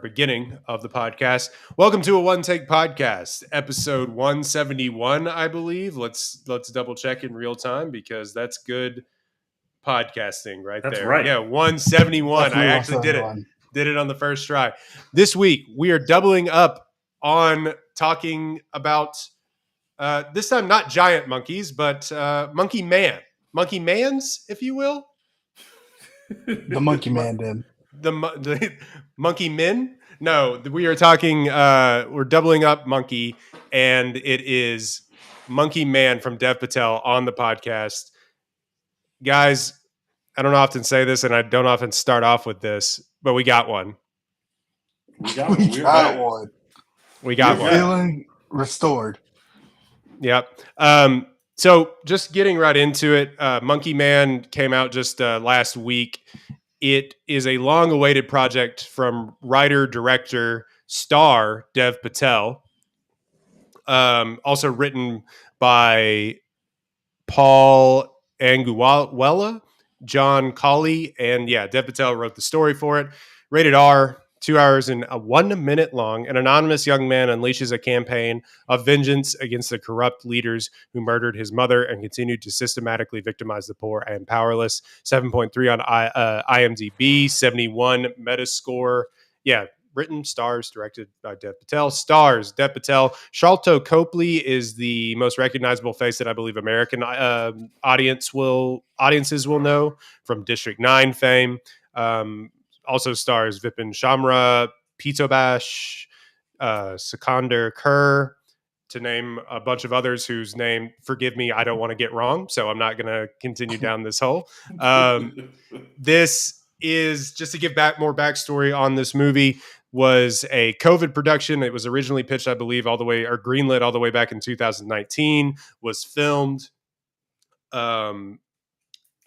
beginning of the podcast. Welcome to a One Take Podcast, episode 171, I believe. Let's double check in real time because that's good podcasting right That's there. right. Yeah, 171. I Definitely actually did it. 171. Did it on the first try. This week we are doubling up on talking about this time not giant monkeys, but monkey mans, if you will. The Monkey Man did. The monkey men. No, we are talking. We're doubling up monkey, and it is Monkey Man from Dev Patel on the podcast. Guys, I don't often say this, and I don't often start off with this, but we got one. We got one. We got one. Feeling restored. Yep. So just getting right into it, Monkey Man came out just last week. It is a long-awaited project from writer, director, star Dev Patel. Also written by Paul Anguwala, John Colley, and Dev Patel wrote the story for it. Rated R, 2 hours and 1 minute long. An anonymous young man unleashes a campaign of vengeance against the corrupt leaders who murdered his mother and continued to systematically victimize the poor and powerless. 7.3 on IMDb, 71 Metascore. Yeah, written, stars, directed by Dev Patel. Stars, Dev Patel. Sharlto Copley is the most recognizable face that I believe American audiences will know from District 9 fame. Also stars Vipin Shamra, Pitobash, Sikander Kerr, to name a bunch of others whose name, forgive me, I don't want to get wrong, so I'm not going to continue down this hole. This is, just to give more backstory on this movie, was a COVID production. It was originally pitched, I believe, greenlit all the way back in 2019, was filmed.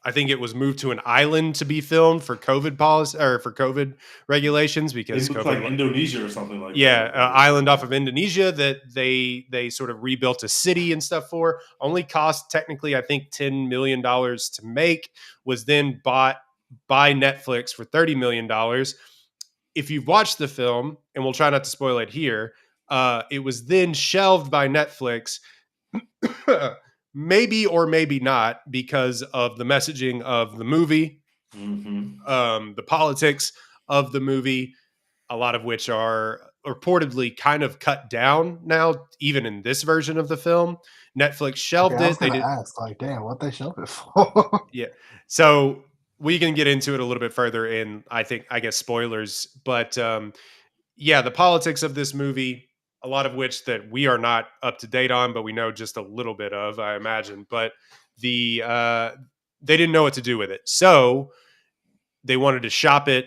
I think it was moved to an island to be filmed for COVID policy or for COVID regulations because it looks COVID, like Indonesia or something like that. Yeah, island off of Indonesia that they sort of rebuilt a city and stuff for. Only cost technically, I think, $10 million to make. Was then bought by Netflix for $30 million. If you've watched the film, and we'll try not to spoil it here, it was then shelved by Netflix. Maybe or maybe not because of the messaging of the movie, the politics of the movie, a lot of which are reportedly kind of cut down now, even in this version of the film. Netflix shelved it. They did ask, damn, what they shelved it for? Yeah. So we can get into it a little bit further in, I guess, spoilers. But the politics of this movie, a lot of which that we are not up to date on, but we know just a little bit of, I imagine. But they didn't know what to do with it. So they wanted to shop it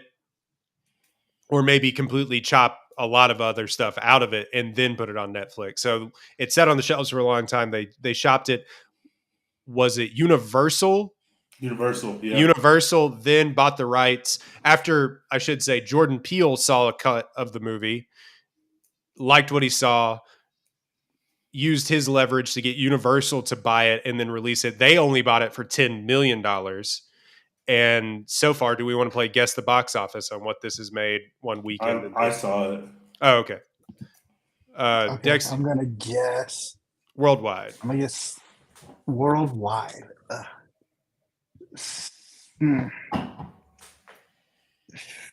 or maybe completely chop a lot of other stuff out of it and then put it on Netflix. So it sat on the shelves for a long time. They shopped it. Was it Universal? Universal, yeah. Universal then bought the rights after, I should say, Jordan Peele saw a cut of the movie, liked what he saw, used his leverage to get Universal to buy it and then release it. They only bought it for $10 million. And so far, do we want to play Guess the Box Office on what this has made one weekend? I saw it. Oh, okay. Okay, Dex, I'm going to guess. Worldwide. I'm going to guess worldwide.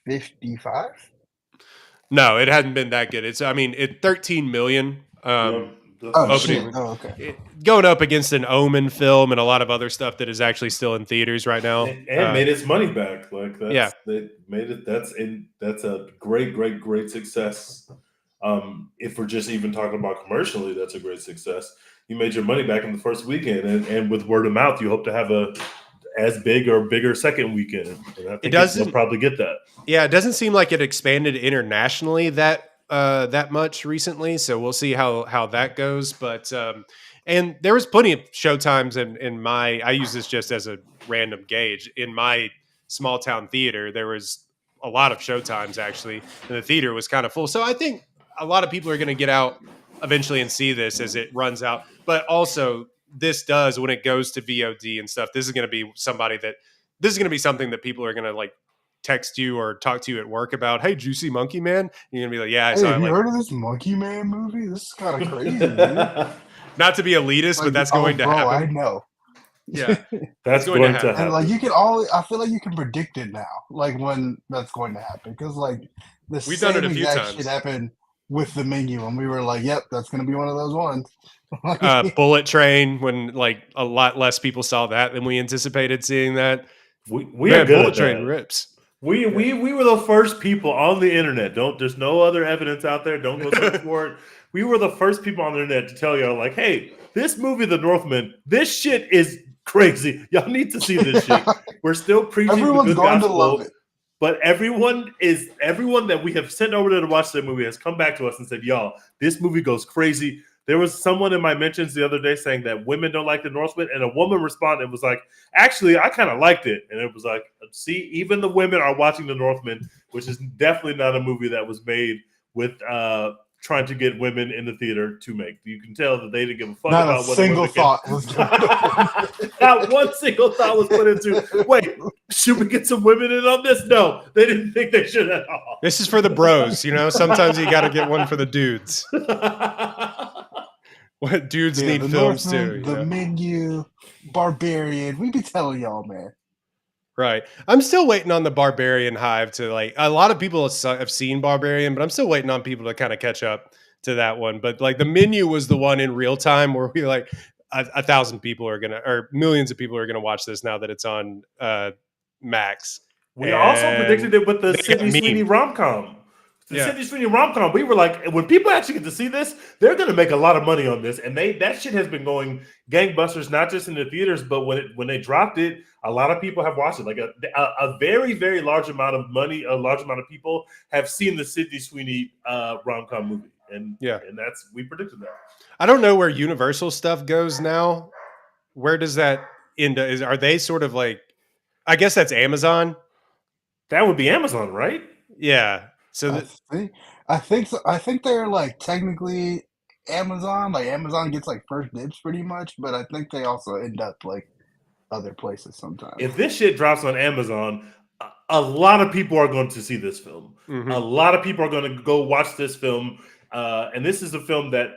55? No, it hadn't been that good. It's 13 million. Opening, okay. Going up against an Omen film and a lot of other stuff that is actually still in theaters right now, and made its money back. They made it. That's a great success. If we're just even talking about commercially, that's a great success. You made your money back in the first weekend, and with word of mouth, you hope to have a as big or bigger second weekend. And I think you'll probably get that. Yeah, it doesn't seem like it expanded internationally that much recently, so we'll see how that goes. But and there was plenty of showtimes in my. I use this just as a random gauge. In my small town theater, there was a lot of showtimes actually, and the theater was kind of full. So I think a lot of people are going to get out eventually and see this as it runs out. But also, this does, when it goes to VOD and stuff, this is going to be something that people are going to text you or talk to you at work about, hey, did you see Monkey Man? You're gonna be like, yeah, I Hey, saw have it. you Like, heard of this Monkey Man movie? This is kind of crazy, dude. not to be elitist, but Like, that's oh, going to bro, I happen. know. Yeah, That's going to going to happen. And like happen. you can all, I feel like you can predict it now, like when that's going to happen, because like the We've done it same a few exact shit times. happened with the menu, and we were like, "Yep, that's going to be one of those ones." Bullet Train, when like a lot less people saw that than we anticipated seeing that. We are Man, good Bullet at Train that. rips. We were the first people on the internet. There's no other evidence out there. Don't go search for it. We were the first people on the internet to tell y'all, like, hey, this movie, The Northman, this shit is crazy. Y'all need to see this shit. We're still preaching the Everyone's good going to love gospel, it. but everyone that we have sent over there to watch that movie has come back to us and said, y'all, this movie goes crazy. There was someone in my mentions the other day saying that women don't like The Northman, and a woman responded and was like, actually, I kind of liked it. And it was like, see, even the women are watching The Northman, which is definitely not a movie that was made with trying to get women in the theater to make. You can tell that they didn't give a fuck Not about a what the single women thought was given. Not one single thought was put into, wait, should we get some women in on this? No, they didn't think they should at all. This is for the bros, you know. Sometimes you got to get one for the dudes. What dudes Yeah, need the films Northman, too, the Menu, Barbarian. We be telling y'all, man. Right. I'm still waiting on the Barbarian hive to like. A lot of people have seen Barbarian, but I'm still waiting on people to kind of catch up to that one. But like the Menu was the one in real time where we like 1,000 people are gonna, or millions of people are gonna watch this now that it's on Max. We also And predicted it with the they got Sydney Sweeney memed. rom-com. The Yeah. Sydney Sweeney rom-com, we were like, when people actually get to see this, they're going to make a lot of money on this. And that shit has been going gangbusters, not just in the theaters, but when they dropped it, a lot of people have watched it. Like a very, very large amount of money, a large amount of people have seen the Sydney Sweeney rom-com movie. And we predicted that. I don't know where Universal stuff goes now. Where does that end? Are they sort of like, I guess that's Amazon. That would be Amazon, right? Yeah. So I think so. I think they're like technically Amazon. Like Amazon gets like first dibs pretty much, but I think they also end up like other places sometimes. If this shit drops on Amazon, a lot of people are going to see this film. mm-hmm. A lot of people are going to go watch this film. And this is a film that,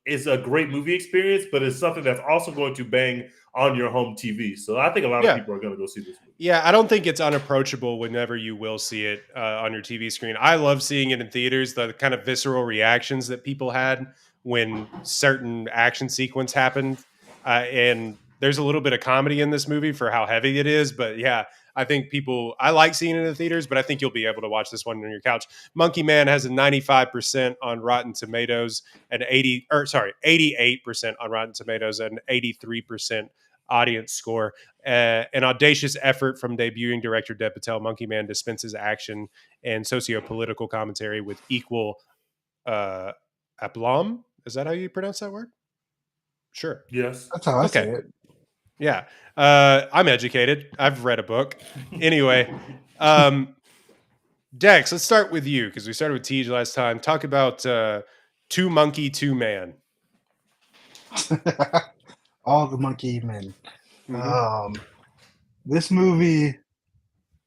is a great movie experience, but it's something that's also going to bang on your home TV. So I think a lot of people are going to go see this movie. Yeah, I don't think it's unapproachable whenever you will see it on your TV screen. I love seeing it in theaters, the kind of visceral reactions that people had when certain action sequence happened. And there's a little bit of comedy in this movie for how heavy it is. But yeah, I think I like seeing it in the theaters, but I think you'll be able to watch this one on your couch. Monkey Man has a 95% on Rotten Tomatoes and 88% on Rotten Tomatoes and 83% audience score. An audacious effort from debuting director Dev Patel, Monkey Man dispenses action and socio-political commentary with equal aplomb. Is that how you pronounce that word? Sure. Yes. That's how I say it. Yeah. I'm educated. I've read a book. Anyway, Dex, let's start with you because we started with Tej last time. Talk about Two Monkey, Two Man. All the monkey men. This movie,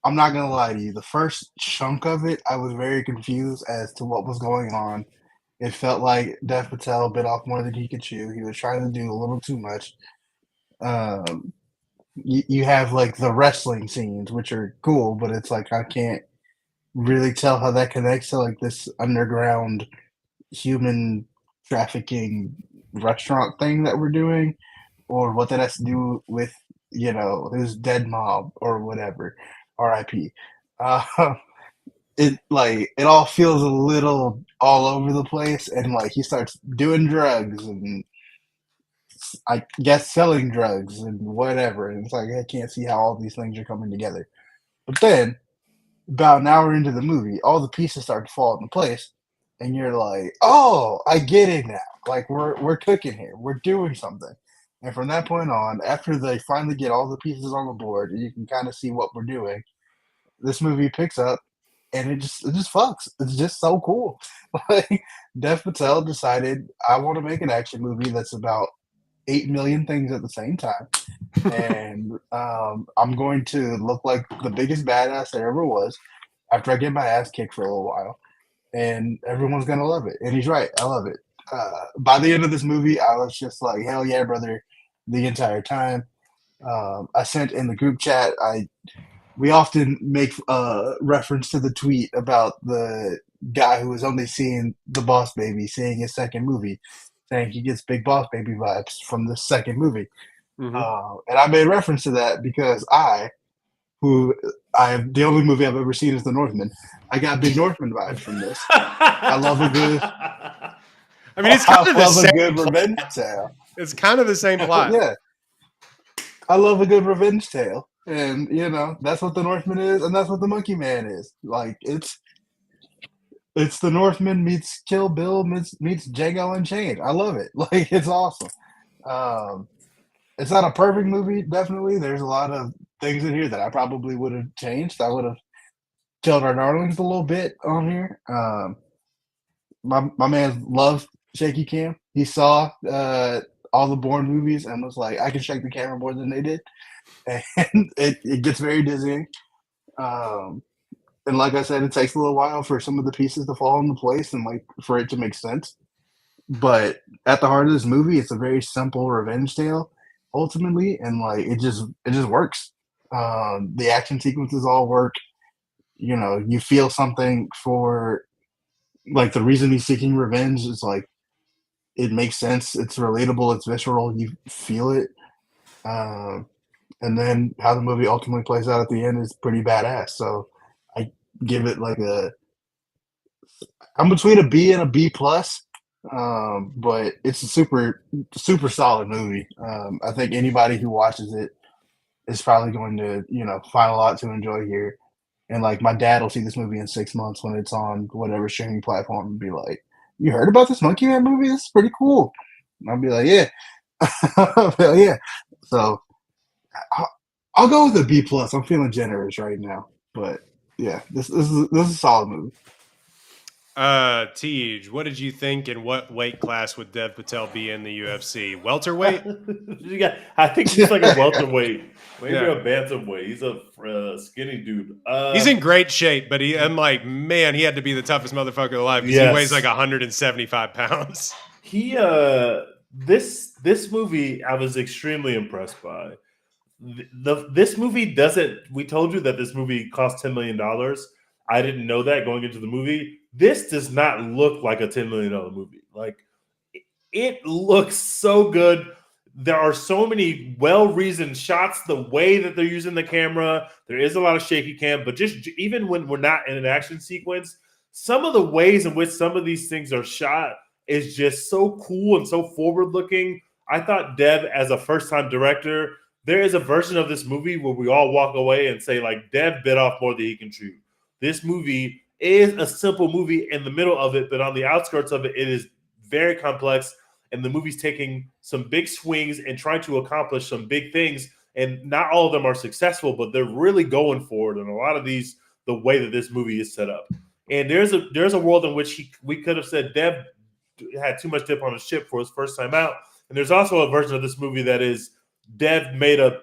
I'm not gonna lie to you. The first chunk of it, I was very confused as to what was going on. It felt like Dev Patel bit off more than he could chew. He was trying to do a little too much. You have like the wrestling scenes, which are cool, but it's like I can't really tell how that connects to like this underground human trafficking restaurant thing that we're doing, or what that has to do with his dead mob or whatever. R.I.P. It all feels a little all over the place, and like he starts doing drugs and I guess selling drugs and whatever, and it's like I can't see how all these things are coming together. But then about an hour into the movie, all the pieces start to fall into place, and you're like, "Oh, I get it now. Like we're cooking here. We're doing something." And from that point on, after they finally get all the pieces on the board, and you can kind of see what we're doing, this movie picks up, and it just fucks. It's just so cool. Like Dev Patel decided, I want to make an action movie that's about 8 million things at the same time. And I'm going to look like the biggest badass there ever was after I get my ass kicked for a little while. And everyone's going to love it. And he's right. I love it. By the end of this movie, I was just like, hell yeah, brother, the entire time. I sent in the group chat, we often make reference to the tweet about the guy who was only seeing the Boss Baby seeing his second movie, saying he gets big Boss Baby vibes from the second movie. Mm-hmm. And I made reference to that because the only movie I've ever seen is The Northman. I got big Northman vibes from this. I love a good. I mean, it's kind of the same. A good revenge tale. It's kind of the same plot. Yeah, I love a good revenge tale, and that's what The Northman is, and that's what The Monkey Man is. Like it's The Northman meets Kill Bill meets Django Unchained. I love it. Like it's awesome. It's not a perfect movie, definitely. There's a lot of things in here that I probably would have changed. I would have killed our darlings a little bit on here. My man loved shaky cam. He saw all the Bourne movies and was like, I can shake the camera more than they did. And it gets very dizzying. And like I said, it takes a little while for some of the pieces to fall into place and like for it to make sense. But at the heart of this movie, it's a very simple revenge tale, ultimately, and like it just works. The action sequences all work. You feel something for like the reason he's seeking revenge is like it makes sense. It's relatable. It's visceral. You feel it. And then how the movie ultimately plays out at the end is pretty badass. So I give it like I'm between a B and a B plus. But it's a super, super solid movie. I think anybody who watches it is probably going to, find a lot to enjoy here. And like my dad will see this movie in 6 months when it's on whatever streaming platform and be like, "You heard about this Monkey Man movie? This is pretty cool." And I'll be like, "Yeah, hell yeah." So I'll go with a B plus. I'm feeling generous right now, but yeah, this is a solid movie. Tej, what did you think, and what weight class would Dev Patel be in the UFC? Welterweight? I think he's like a welterweight. Maybe a bantamweight. He's a skinny dude. He's in great shape, but I'm like, man, he had to be the toughest motherfucker alive because he weighs like 175 pounds. This movie I was extremely impressed by. This movie doesn't. We told you that this movie cost $10 million. I didn't know that going into the movie. This does not look like a $10 million movie. Like it looks so good. There are so many well-reasoned shots, the way that they're using the camera. There is a lot of shaky cam, but just even when we're not in an action sequence, some of the ways in which some of these things are shot is just so cool and so forward-looking. I thought Dev, as a first-time director, there is a version of this movie where we all walk away and say, like, Dev bit off more than he can chew. This movie is a simple movie in the middle of it, but on the outskirts of it, it is very complex. And the movie's taking some big swings and trying to accomplish some big things. And not all of them are successful, but they're really going for it. And a lot of these, the way that this movie is set up. And there's a world in which we could have said Dev had too much dip on his chip for his first time out. And there's also a version of this movie that is Dev made a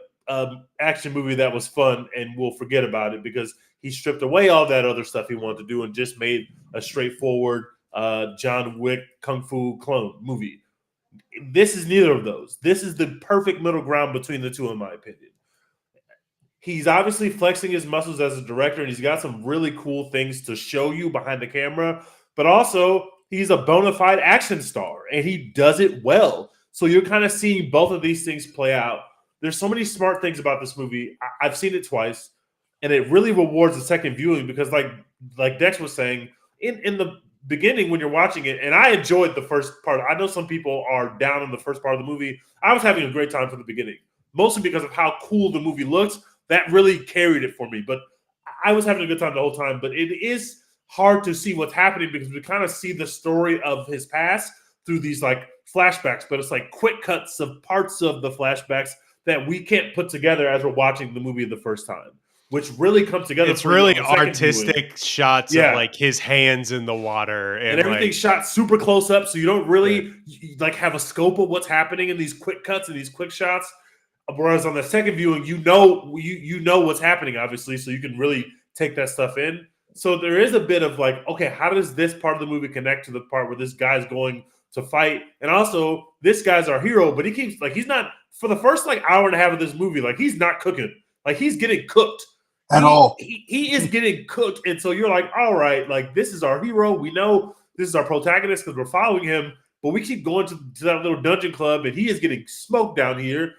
action movie that was fun and we'll forget about it because he stripped away all that other stuff he wanted to do and just made a straightforward John Wick Kung Fu clone movie. This is neither of those. This is the perfect middle ground between the two, in my opinion. He's obviously flexing his muscles as a director, and he's got some really cool things to show you behind the camera, but also he's a bona fide action star, and he does it well. So you're kind of seeing both of these things play out. There's so many smart things about this movie. I've seen it twice, and it really rewards the second viewing because, like Dex was saying, in the beginning when you're watching it, and I enjoyed the first part. I know some people are down on the first part of the movie. I was having a great time from the beginning, mostly because of how cool the movie looks. That really carried it for me. But I was having a good time the whole time. But it is hard to see what's happening because we kind of see the story of his past through these like flashbacks, but it's like quick cuts of parts of the flashbacks that we can't put together as we're watching the movie the first time. which really comes together. It's for you really on the second viewing. artistic shots of like his hands in the water, and everything's shot super close up, so you don't really like have a scope of what's happening in these quick cuts and these quick shots. Whereas on the second viewing, you know what's happening, obviously, so you can really take that stuff in. So there is a bit of like, okay, how does this part of the movie connect to the part where this guy's going to fight? And also, this guy's our hero, but he keeps like he's not for the first like hour and a half of this movie, like he's not cooking, like he's getting cooked at all. He is getting cooked, and so you're like, all right, like this is our hero. We know this is our protagonist because we're following him, but we keep going to that little dungeon club, and he is getting smoked down here.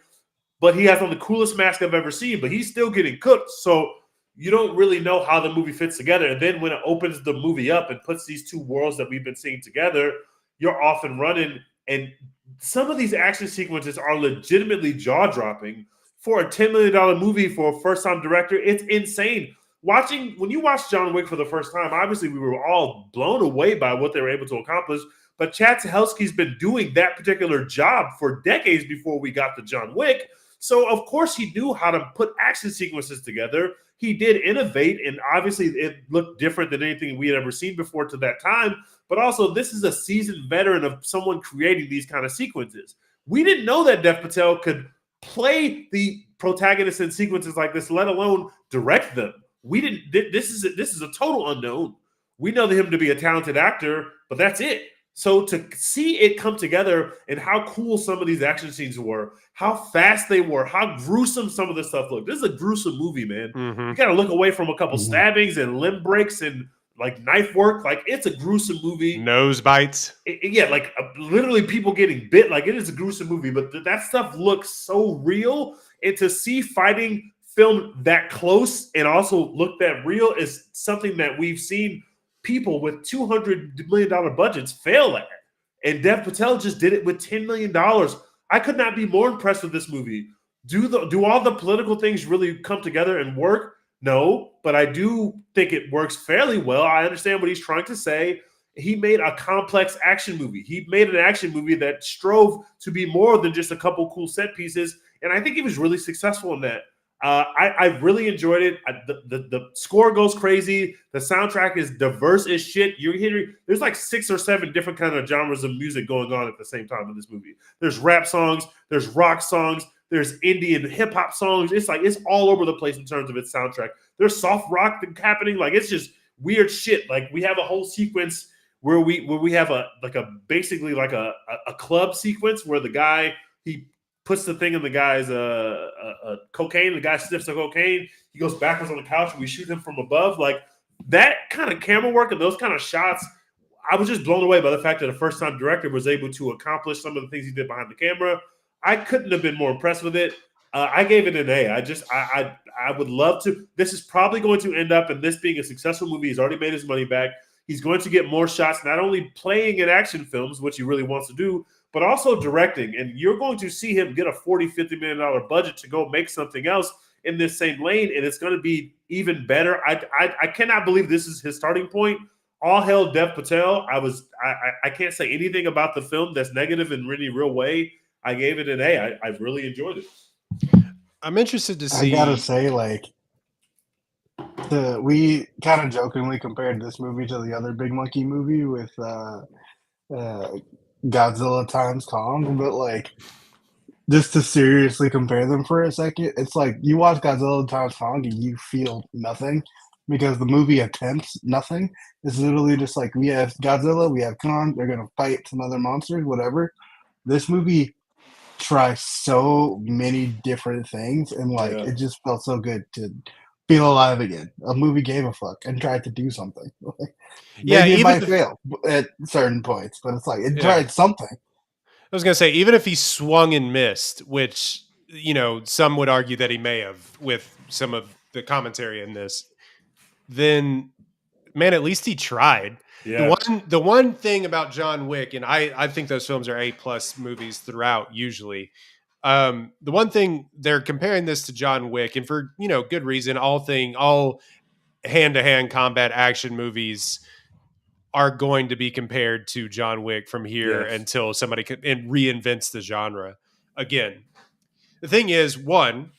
But he has on the coolest mask I've ever seen, but he's still getting cooked. So you don't really know how the movie fits together. And then when it opens the movie up and puts these two worlds that we've been seeing together, you're off and running. And some of these action sequences are legitimately jaw-dropping. For a $10 million movie for a first-time director, it's insane. When you watch John Wick for the first time, obviously we were all blown away by what they were able to accomplish. But Chad Stahelski's been doing that particular job for decades before we got to John Wick. So, of course, he knew how to put action sequences together. He did innovate, and obviously it looked different than anything we had ever seen before to that time. But also, this is a seasoned veteran of someone creating these kind of sequences. We didn't know that Dev Patel could play the protagonists in sequences like this, let alone direct them. We didn't. This is a total unknown. We know him to be a talented actor, but that's it. So to see it come together and how cool some of these action scenes were, how fast they were, how gruesome some of this stuff looked. This is a gruesome movie, man. Mm-hmm. You got to look away from a couple stabbings and limb breaks and like knife work. Like it's a gruesome movie. Nose bites. Like literally people getting bit. Like it is a gruesome movie, but that stuff looks so real. And to see fighting film that close and also look that real is something that we've seen people with $200 million budgets fail at. And Dev Patel just did it with $10 million. I could not be more impressed with this movie. Do all the political things really come together and work? No, but I do think it works fairly well. I understand what he's trying to say. He made a complex action movie. He made an action movie that strove to be more than just a couple cool set pieces. And I think he was really successful in that. I really enjoyed it. The score goes crazy. The soundtrack is diverse as shit. You're hearing there's like 6 or 7 different kind of genres of music going on at the same time in this movie. There's rap songs, there's rock songs, there's Indian hip hop songs. It's like it's all over the place in terms of its soundtrack. There's soft rock happening. Like it's just weird shit. Like we have a whole sequence where we have basically a club sequence where the guy he puts the thing in the guy's cocaine. The guy sniffs the cocaine. He goes backwards on the couch, and we shoot him from above. Like that kind of camera work and those kind of shots, I was just blown away by the fact that a first-time director was able to accomplish some of the things he did behind the camera. I couldn't have been more impressed with it. I gave it an A. I would love to. This is probably going to end up in this being a successful movie. He's already made his money back. He's going to get more shots, not only playing in action films, which he really wants to do, but also directing. And you're going to see him get a $40-50 million budget to go make something else in this same lane, and it's going to be even better. I cannot believe this is his starting point. All hail Dev Patel. I can't say anything about the film that's negative in any real way. I gave it an A. I really enjoyed it. I'm interested to see. I gotta say, like, we kind of jokingly compared this movie to the other Big Monkey movie with Godzilla times Kong, but like just to seriously compare them for a second, it's like you watch Godzilla times Kong and you feel nothing because the movie attempts nothing. It's literally just like we have Godzilla, we have Kong, they're gonna fight some other monsters, whatever. This movie tries so many different things, and like it just felt so good to feel alive again. A movie gave a fuck and tried to do something. Maybe it might fail at certain points, but it's like it tried something. I was gonna say, even if he swung and missed, which some would argue that he may have with some of the commentary in this, then man, at least he tried. Yeah. The one thing about John Wick, and I think those films are A+ movies throughout usually. The one thing they're comparing this to John Wick, and for good reason. All hand-to-hand combat action movies are going to be compared to John Wick from here until somebody reinvents the genre again. The thing is, one,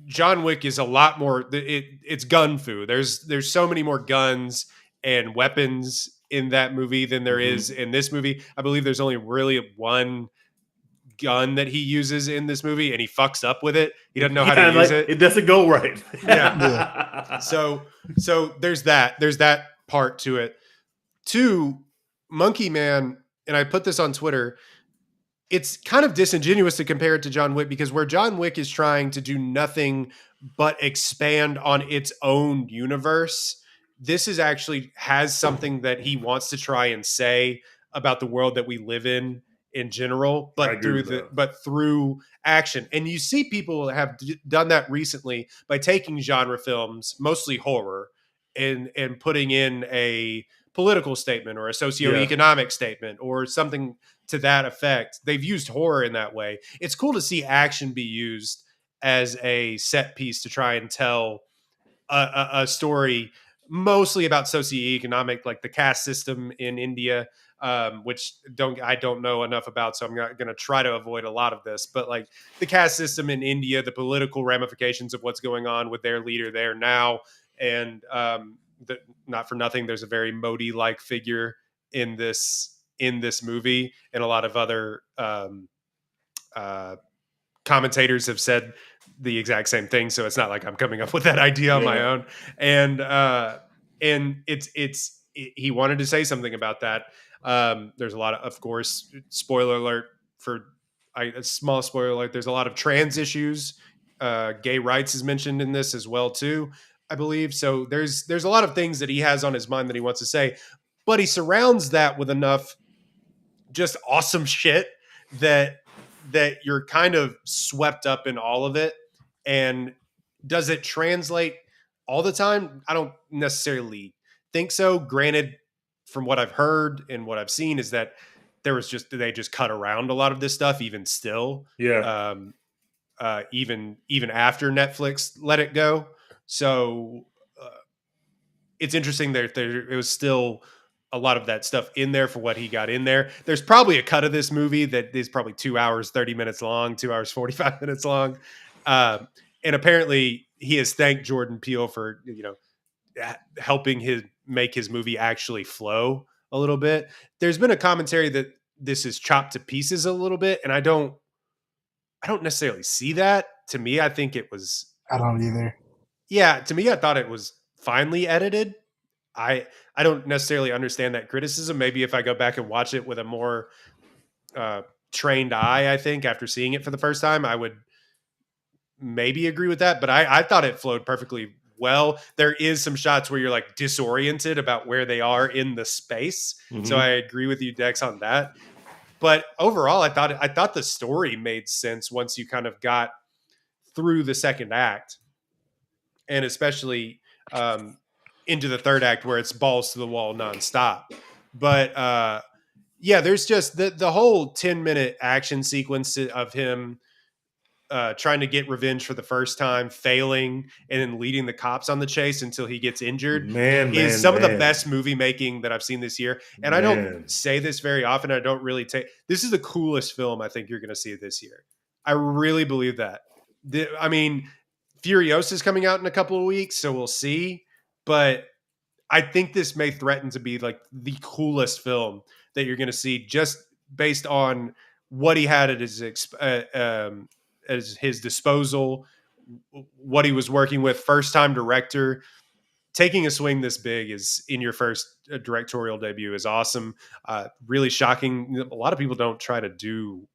John Wick is a lot more. It's gun fu. There's so many more guns and weapons in that movie than there is in this movie. I believe there's only really one gun that he uses in this movie, and he fucks up with it. He doesn't know how to use it. It doesn't go right. Yeah. So there's that. There's that part to it. 2, Monkey Man, and I put this on Twitter. It's kind of disingenuous to compare it to John Wick, because where John Wick is trying to do nothing but expand on its own universe, this is actually has something that he wants to try and say about the world that we live in general, but through action. And you see people have done that recently by taking genre films, mostly horror, and putting in a political statement or a socioeconomic statement or something to that effect. They've used horror in that way. It's cool to see action be used as a set piece to try and tell a story mostly about socioeconomic, like the caste system in India, which I don't know enough about, so I'm not going to try to avoid a lot of this. But like the caste system in India, the political ramifications of what's going on with their leader there now, and not for nothing, there's a very Modi-like figure in this movie, and a lot of other commentators have said the exact same thing. So it's not like I'm coming up with that idea on my own. And he wanted to say something about that. There's a lot of course, spoiler alert a small spoiler alert. There's a lot of trans issues. Gay rights is mentioned in this as well too, I believe. So there's a lot of things that he has on his mind that he wants to say, but he surrounds that with enough just awesome shit that you're kind of swept up in all of it. And does it translate all the time? I don't necessarily think so. Granted, from what I've heard and what I've seen is that they just cut around a lot of this stuff even still. Yeah. Even after Netflix let it go. So it's interesting that it was still a lot of that stuff in there for what he got in there. There's probably a cut of this movie that is probably 2 hours, 30 minutes long, 2 hours, 45 minutes long. And apparently he has thanked Jordan Peele for, helping make his movie actually flow a little bit. There's been a commentary that this is chopped to pieces a little bit. And I don't necessarily see that. To me, I think it was, I don't either. Yeah. To me, I thought it was finely edited. I don't necessarily understand that criticism. Maybe if I go back and watch it with a more trained eye, I think after seeing it for the first time, I would maybe agree with that. But I thought it flowed perfectly well. There is some shots where you're like disoriented about where they are in the space. Mm-hmm. So I agree with you, Dex, on that. But overall, I thought the story made sense once you kind of got through the second act, and especially into the third act where it's balls to the wall nonstop. But there's just the whole 10-minute action sequence of him trying to get revenge for the first time, failing, and then leading the cops on the chase until he gets injured is some of the best movie making that I've seen this year. And I don't say this very often. I don't really this is the coolest film I think you're going to see this year. I really believe that. Furiosa is coming out in a couple of weeks, so we'll see. But I think this may threaten to be like the coolest film that you're going to see, just based on what he had at his disposal, what he was working with. First time director, taking a swing this big is in your first directorial debut is awesome. Really shocking. A lot of people don't try to do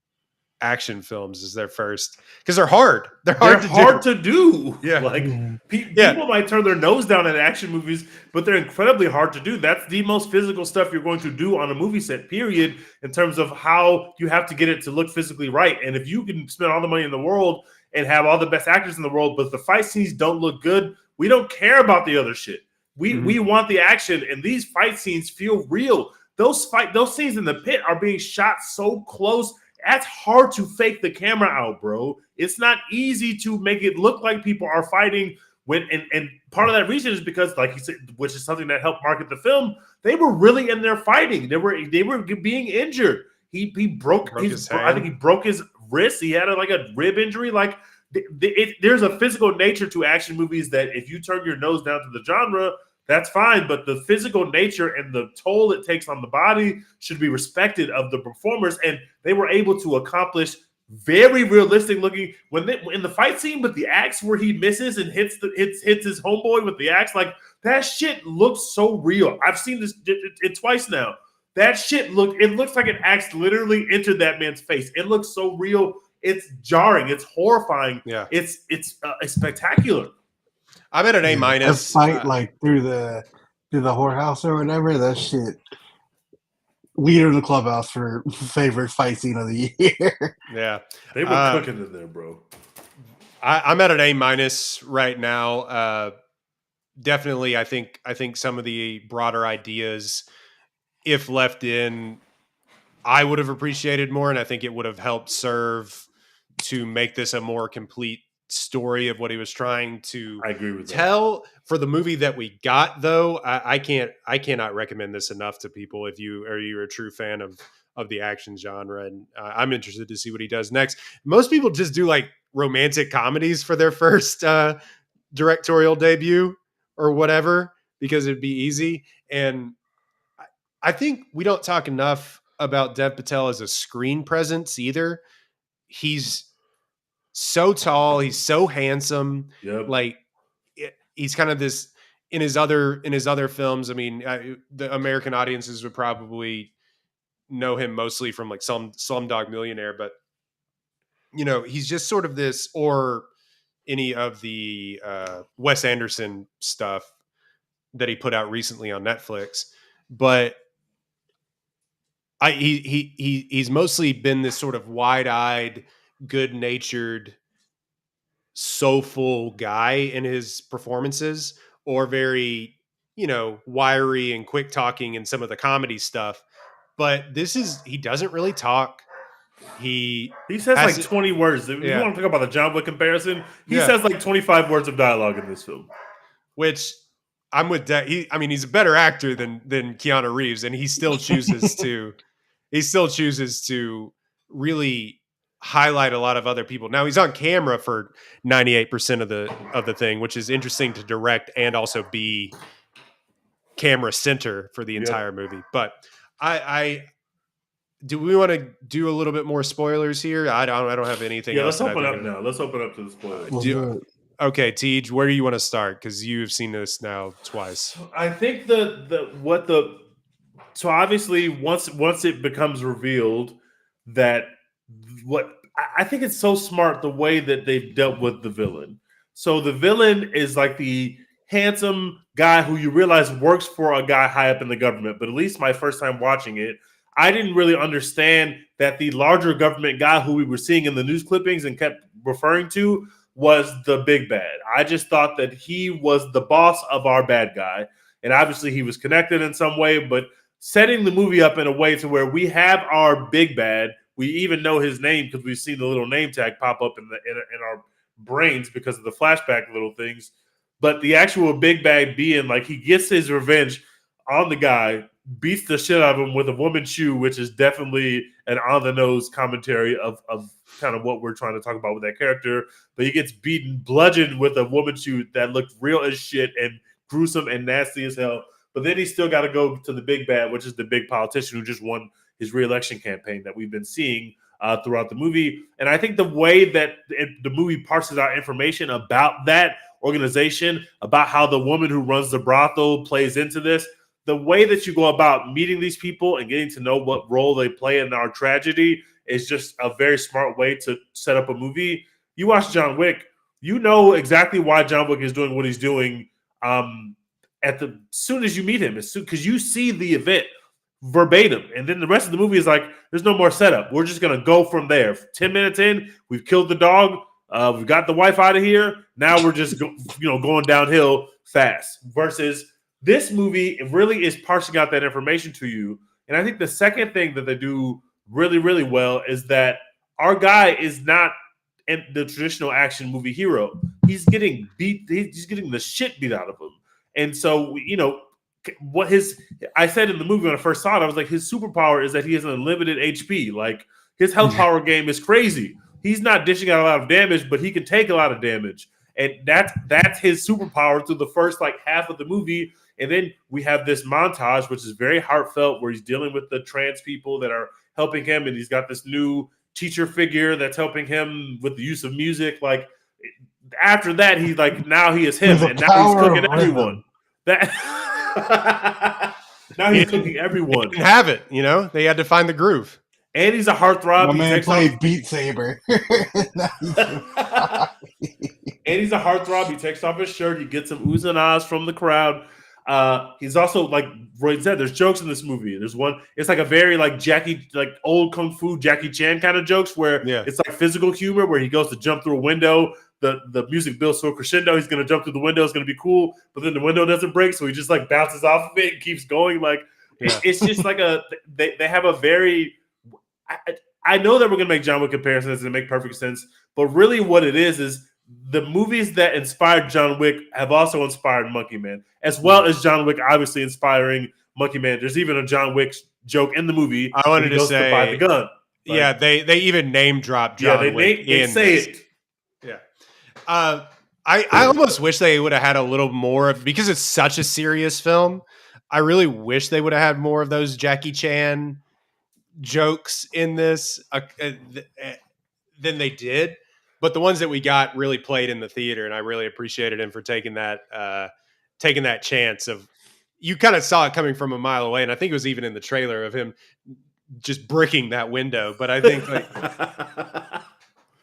action films as their first because they're hard. They're hard to do. Yeah, like people might turn their nose down at action movies, but they're incredibly hard to do. That's the most physical stuff you're going to do on a movie set, period, in terms of how you have to get it to look physically right. And if you can spend all the money in the world and have all the best actors in the world, but the fight scenes don't look good, we don't care about the other shit. We want the action, and these fight scenes feel real. Those scenes in the pit are being shot so close. That's hard to fake the camera out, bro. It's not easy to make it look like people are fighting and part of that reason is because, like he said, which is something that helped market the film, they were really in there fighting. They were being injured. He broke his hand. I think he broke his wrist. He had a rib injury. Like, there's a physical nature to action movies that if you turn your nose down to the genre, that's fine. But the physical nature and the toll it takes on the body should be respected of the performers. And they were able to accomplish very realistic looking in the fight scene with the axe where he misses and hits his homeboy with the axe. Like that shit looks so real. I've seen this it twice now. That shit looks like an axe literally entered that man's face. It looks so real. It's jarring. It's horrifying. Yeah. It's spectacular. I'm at an A minus. A fight like through the whorehouse or whatever. That shit. Leader in the clubhouse for favorite fight scene of the year. Yeah, they were cooking in there, bro. I'm at an A minus right now. Definitely, I think some of the broader ideas, if left in, I would have appreciated more, and I think it would have helped serve to make this a more complete story of what he was trying to tell for the movie that we got. Though I cannot recommend this enough to people if you're a true fan of the action genre, and I'm interested to see what he does next. Most people just do like romantic comedies for their first directorial debut or whatever because it'd be easy, and I think we don't talk enough about Dev Patel as a screen presence either. He's so tall, he's so handsome. Yep. Like he's kind of this in his other films. I mean, the American audiences would probably know him mostly from like Slumdog Millionaire, but you know, he's just sort of this, or any of the Wes Anderson stuff that he put out recently on Netflix. But he's mostly been this sort of wide-eyed, good-natured, soulful guy in his performances, or very, you know, wiry and quick talking in some of the comedy stuff. But he doesn't really talk. He says like 20 words. If you want to talk about the John Wick comparison, he says like 25 words of dialogue in this film. Which I'm with that. He's a better actor than Keanu Reeves, and he still chooses to really highlight a lot of other people. Now he's on camera for 98% of the thing, which is interesting to direct and also be camera center for the entire movie. But do we want to do a little bit more spoilers here? I don't have anything else. Let's open up now. Let's open up to the spoilers. Okay, Tej, where do you want to start? Because you've seen this now twice. I think so obviously once it becomes revealed that I think it's so smart the way that they've dealt with the villain. So the villain is like the handsome guy who you realize works for a guy high up in the government. But at least my first time watching it, I didn't really understand that the larger government guy who we were seeing in the news clippings and kept referring to was the big bad. I just thought that he was the boss of our bad guy. And obviously he was connected in some way, but setting the movie up in a way to where we have our big bad. We even know his name because we've seen the little name tag pop up in our brains because of the flashback little things. But the actual big bad being like he gets his revenge on the guy, beats the shit out of him with a woman's shoe, which is definitely an on-the-nose commentary of kind of what we're trying to talk about with that character. But he gets bludgeoned with a woman's shoe that looked real as shit and gruesome and nasty as hell. But then he's still got to go to the big bad, which is the big politician who just won his re-election campaign that we've been seeing throughout the movie. And I think the way that the movie parses out information about that organization, about how the woman who runs the brothel plays into this, the way that you go about meeting these people and getting to know what role they play in our tragedy is just a very smart way to set up a movie. You watch John Wick, you know exactly why John Wick is doing what he's doing soon as you meet him, because you see the event verbatim. And then the rest of the movie is like, there's no more setup. We're just going to go from there. 10 minutes in, we've killed the dog. We've got the wife out of here. Now we're just going downhill fast. Versus this movie, it really is parsing out that information to you. And I think the second thing that they do really, really well is that our guy is not in the traditional action movie hero. He's getting beat. He's getting the shit beat out of him. And so, I said in the movie when I first saw it, I was like, his superpower is that he has an unlimited HP. Like his health power game is crazy. he's not dishing out a lot of damage, but he can take a lot of damage. And that's his superpower through the first like half of the movie. And then we have this montage, which is very heartfelt, where he's dealing with the trans people that are helping him, and he's got this new teacher figure that's helping him with the use of music. Like after that, he's like now he is him, and now he's cooking everyone. That now he's cooking everyone. He didn't have it, you know. They had to find the groove. And he's a heartthrob. My man played Beat Saber. And he's a heartthrob. He takes off his shirt. He gets some oohs and ahs from the crowd. He's also, like Roy said, there's jokes in this movie. There's one, it's like a very like old kung fu Jackie Chan kind of jokes where it's like physical humor where he goes to jump through a window. The music builds to a crescendo. He's going to jump through the window. It's going to be cool. But then the window doesn't break. So he just like bounces off of it and keeps going. Like it's just like they have a very, I know that we're going to make John Wick comparisons and make perfect sense. But really what it is the movies that inspired John Wick have also inspired Monkey Man, as well as John Wick obviously inspiring Monkey Man. There's even a John Wick joke in the movie. I wanted to say, buy the gun. Like, they even name drop John Wick. They say it. Yeah. I almost wish they would have had a little more of, because it's such a serious film. I really wish they would have had more of those Jackie Chan jokes in this than they did. But the ones that we got really played in the theater, and I really appreciated him for taking that chance of. You kind of saw it coming from a mile away, and I think it was even in the trailer of him just bricking that window. But I think like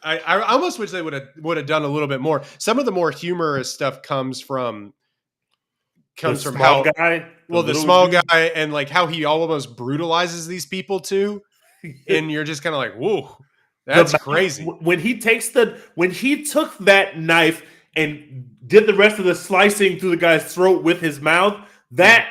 I almost wish they would have done a little bit more. Some of the more humorous stuff comes from the small guy, and like how he almost brutalizes these people too, and you're just kind of like, whoa. That's crazy. When he took that knife and did the rest of the slicing through the guy's throat with his mouth, the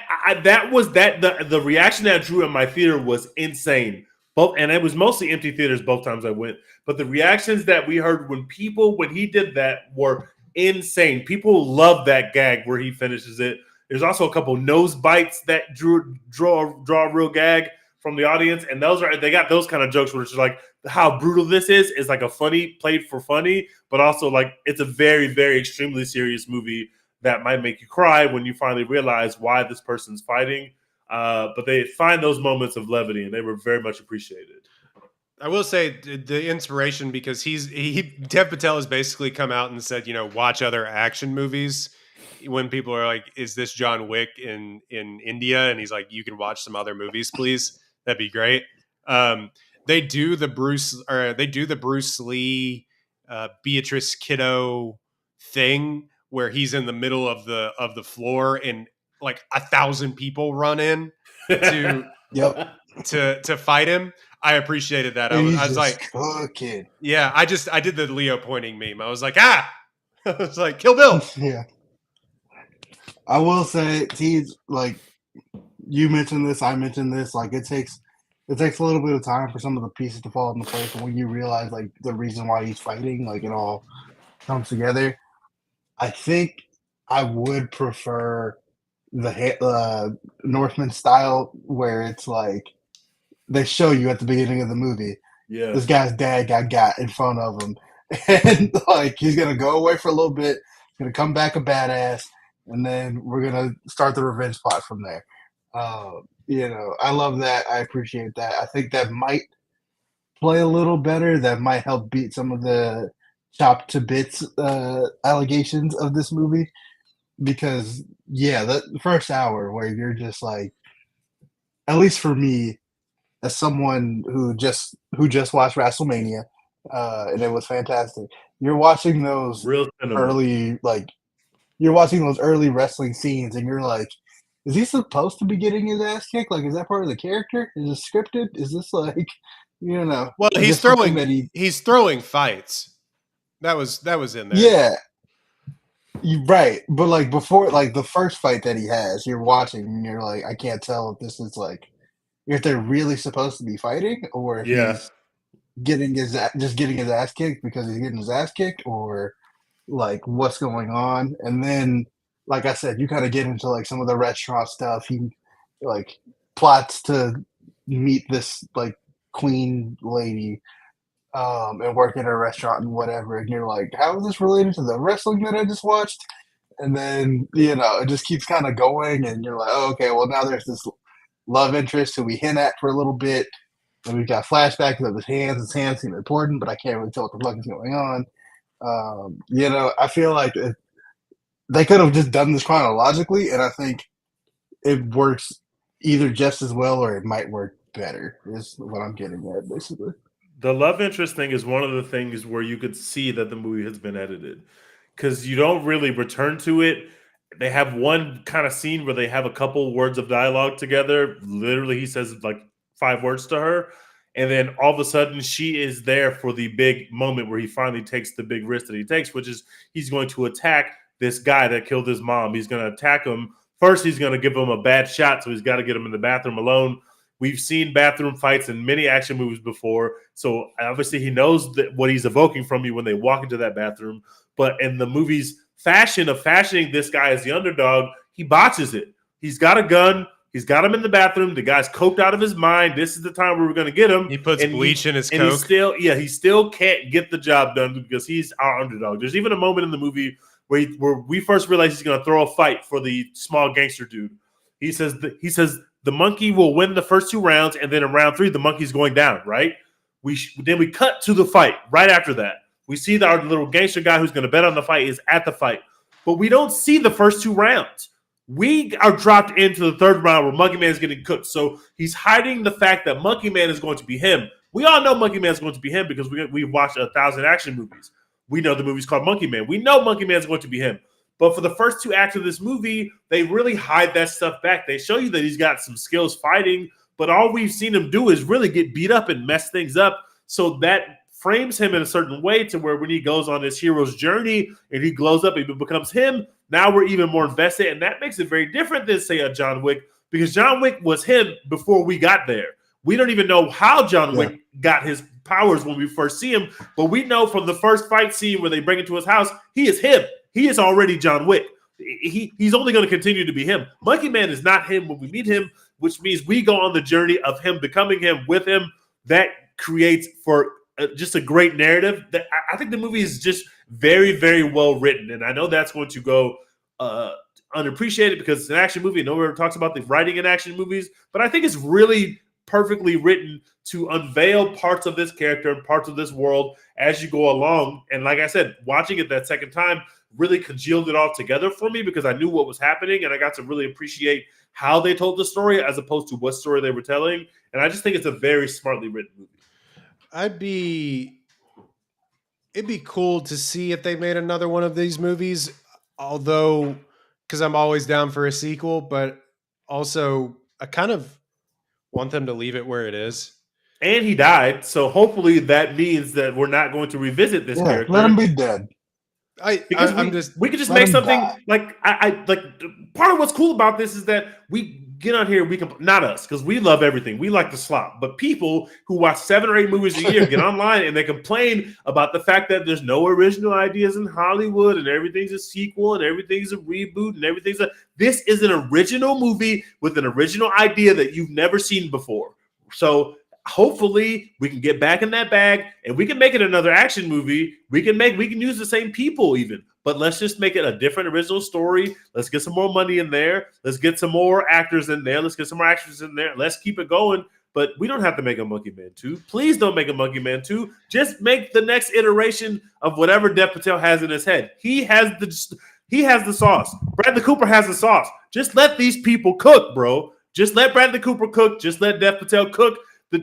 reaction that drew in my theater was insane. And it was mostly empty theaters both times I went. But the reactions that we heard when he did that were insane. People loved that gag where he finishes it. There's also a couple nose bites that draw a real gag from the audience, and they got those kind of jokes where it's just like how brutal this is like a funny played for funny, but also like it's a very, very extremely serious movie that might make you cry when you finally realize why this person's fighting. But they find those moments of levity, and they were very much appreciated. I will say the inspiration, because Dev Patel has basically come out and said, watch other action movies. When people are like, is this John Wick in India? And he's like, you can watch some other movies, please. That'd be great. They do the Bruce Lee, Beatrice Kiddo thing where he's in the middle of the floor and like 1,000 people run in to fight him. I appreciated that. I was like, cooking. Yeah, I did the Leo pointing meme. I was like, I was like, Kill Bill. Yeah. I will say, he's like, you mentioned this, I mentioned this. Like, it takes a little bit of time for some of the pieces to fall into place, and when you realize like the reason why he's fighting, like it all comes together. I think I would prefer the Northman style, where it's like they show you at the beginning of the movie, this guy's dad got in front of him, and like he's gonna go away for a little bit, gonna come back a badass, and then we're gonna start the revenge plot from there. I love that. I appreciate that. I think that might play a little better. That might help beat some of the chopped to bits allegations of this movie. Because the first hour where you're just like, at least for me, as someone who just watched WrestleMania, and it was fantastic. You're watching those early wrestling scenes, and you're like, is he supposed to be getting his ass kicked? Like, is that part of the character? Is it scripted? Is this like, Well, he's throwing fights. That was in there. Yeah. You're right. But like before, like the first fight that he has, you're watching and you're like, I can't tell if this is like, if they're really supposed to be fighting, or if he's getting his ass kicked because he's getting his ass kicked, or like what's going on. And then, like I said, you kind of get into like some of the restaurant stuff. He like plots to meet this like queen lady, and work in a restaurant and whatever, and you're like, how is this related to the wrestling that I just watched? And then, it just keeps kind of going, and you're like, oh, okay, well, now there's this love interest who we hint at for a little bit, and we've got flashbacks of his hands. His hands seem important, but I can't really tell what the fuck is going on. I feel like they could have just done this chronologically, and I think it works either just as well or it might work better, is what I'm getting at, basically. The love interest thing is one of the things where you could see that the movie has been edited because you don't really return to it. They have one kind of scene where they have a couple words of dialogue together. Literally, he says like 5 words to her. And then all of a sudden, she is there for the big moment where he finally takes the big risk that he takes, which is he's going to attack this guy that killed his mom. He's going to attack him. First, he's going to give him a bad shot, so he's got to get him in the bathroom alone. We've seen bathroom fights in many action movies before, so obviously he knows that what he's evoking from you when they walk into that bathroom. But in the movie's fashion of fashioning this guy as the underdog, he botches it. He's got a gun. He's got him in the bathroom. The guy's coked out of his mind. This is the time where we're going to get him. He puts bleach in his coke. And he still can't get the job done because he's our underdog. There's even a moment in the movie where we first realize he's going to throw a fight for the small gangster dude. He says the monkey will win the first 2 rounds, and then in round 3, the monkey's going down, right? Then we cut to the fight right after that. We see that our little gangster guy who's going to bet on the fight is at the fight. But we don't see the first 2 rounds. We are dropped into the 3rd round where Monkey Man is getting cooked. So he's hiding the fact that Monkey Man is going to be him. We all know Monkey Man is going to be him because we've watched 1,000 action movies. We know the movie's called Monkey Man. We know Monkey Man is going to be him. But for the first 2 acts of this movie, they really hide that stuff back. They show you that he's got some skills fighting, but all we've seen him do is really get beat up and mess things up. So that frames him in a certain way to where when he goes on his hero's journey and he glows up and he becomes him, now we're even more invested. And that makes it very different than, say, a John Wick, because John Wick was him before we got there. We don't even know how John Wick got his powers when we first see him, but we know from the first fight scene where they bring him to his house, he is him. He is already John Wick. He's only going to continue to be him. Monkey Man is not him when we meet him, which means we go on the journey of him becoming him with him. That creates for just a great narrative. That I think the movie is just very, very well written, and I know that's going to go unappreciated because it's an action movie and nobody ever talks about the writing in action movies, but I think it's really perfectly written to unveil parts of this character and parts of this world as you go along. And like I said, watching it that second time really congealed it all together for me because I knew what was happening and I got to really appreciate how they told the story as opposed to what story they were telling. And I just think it's a very smartly written movie. It'd be cool to see if they made another one of these movies, although because I'm always down for a sequel, but also I kind of want them to leave it where it is. And he died, so hopefully that means that we're not going to revisit this character. Let him be dead. We could just make something like I like. Part of what's cool about this is that we get on here. We can not us because we love everything. We like the slop, but people who watch 7 or 8 movies a year get online and they complain about the fact that there's no original ideas in Hollywood and everything's a sequel and everything's a reboot and everything's a. This is an original movie with an original idea that you've never seen before. So hopefully we can get back in that bag and we can make it another action movie. We can use the same people even, but let's just make it a different original story. Let's get some more money in there. Let's get some more actors in there. Let's get some more actors in there. Let's keep it going. But we don't have to make a Monkey Man 2. Please don't make a Monkey Man 2. Just make the next iteration of whatever Dev Patel has in his head. He has the sauce. Bradley Cooper has the sauce. Just let these people cook, bro. Just let Bradley Cooper cook. Just let Dev Patel cook.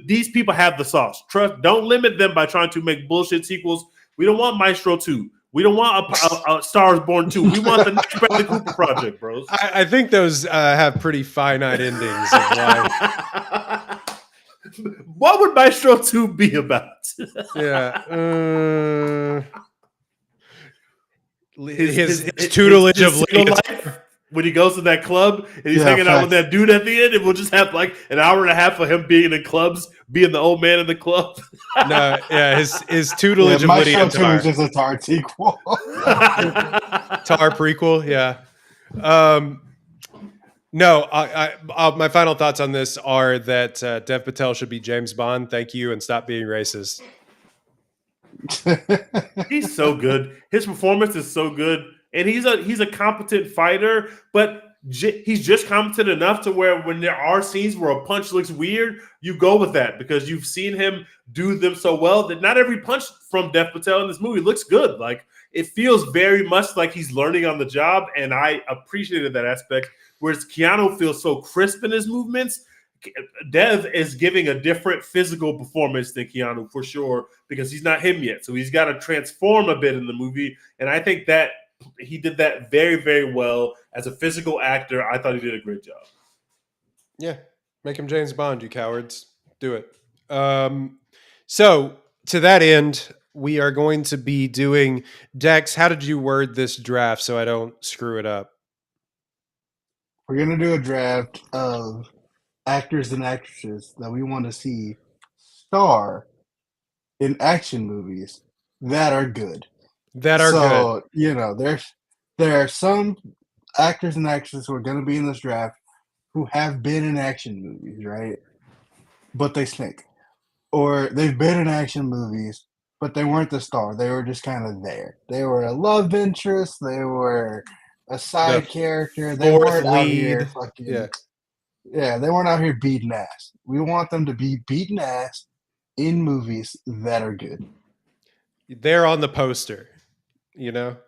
These people have the sauce. Trust. Don't limit them by trying to make bullshit sequels. We don't want Maestro 2. We don't want a Stars Born 2. We want the next Bradley Cooper project, bros. I think those have pretty finite endings. What would Maestro 2 be about? Yeah. His tutelage of life. When he goes to that club and he's hanging out with that dude at the end, and we'll just have like an hour and a half of him being in clubs, being the old man in the club. His tutelage of Lydia and Tar. Just a Tar sequel. Tar prequel, yeah. No, my final thoughts on this are that Dev Patel should be James Bond. Thank you, and stop being racist. He's so good. His performance is so good, and he's a competent fighter. But he's just competent enough to where when there are scenes where a punch looks weird, you go with that because you've seen him do them so well that not every punch from Dev Patel in this movie looks good. Like it feels very much like he's learning on the job, and I appreciated that aspect. Whereas Keanu feels so crisp in his movements. Dev is giving a different physical performance than Keanu for sure because he's not him yet. So he's got to transform a bit in the movie. And I think that he did that very, very well as a physical actor. I thought he did a great job. Yeah. Make him James Bond, you cowards. Do it. So to that end, we are going to be doing Dex. How did you word this draft so I don't screw it up? We're going to do a draft of actors and actresses that we want to see star in action movies that are good. That are good. You know, there are some actors and actresses who are going to be in this draft who have been in action movies, right? But they stink. Or they've been in action movies, but they weren't the star. They were just kind of there. They were a love interest. They were a side character. They weren't out here fucking. Yeah, they weren't out here beating ass. We want them to be beating ass in movies that are good. They're on the poster, you know?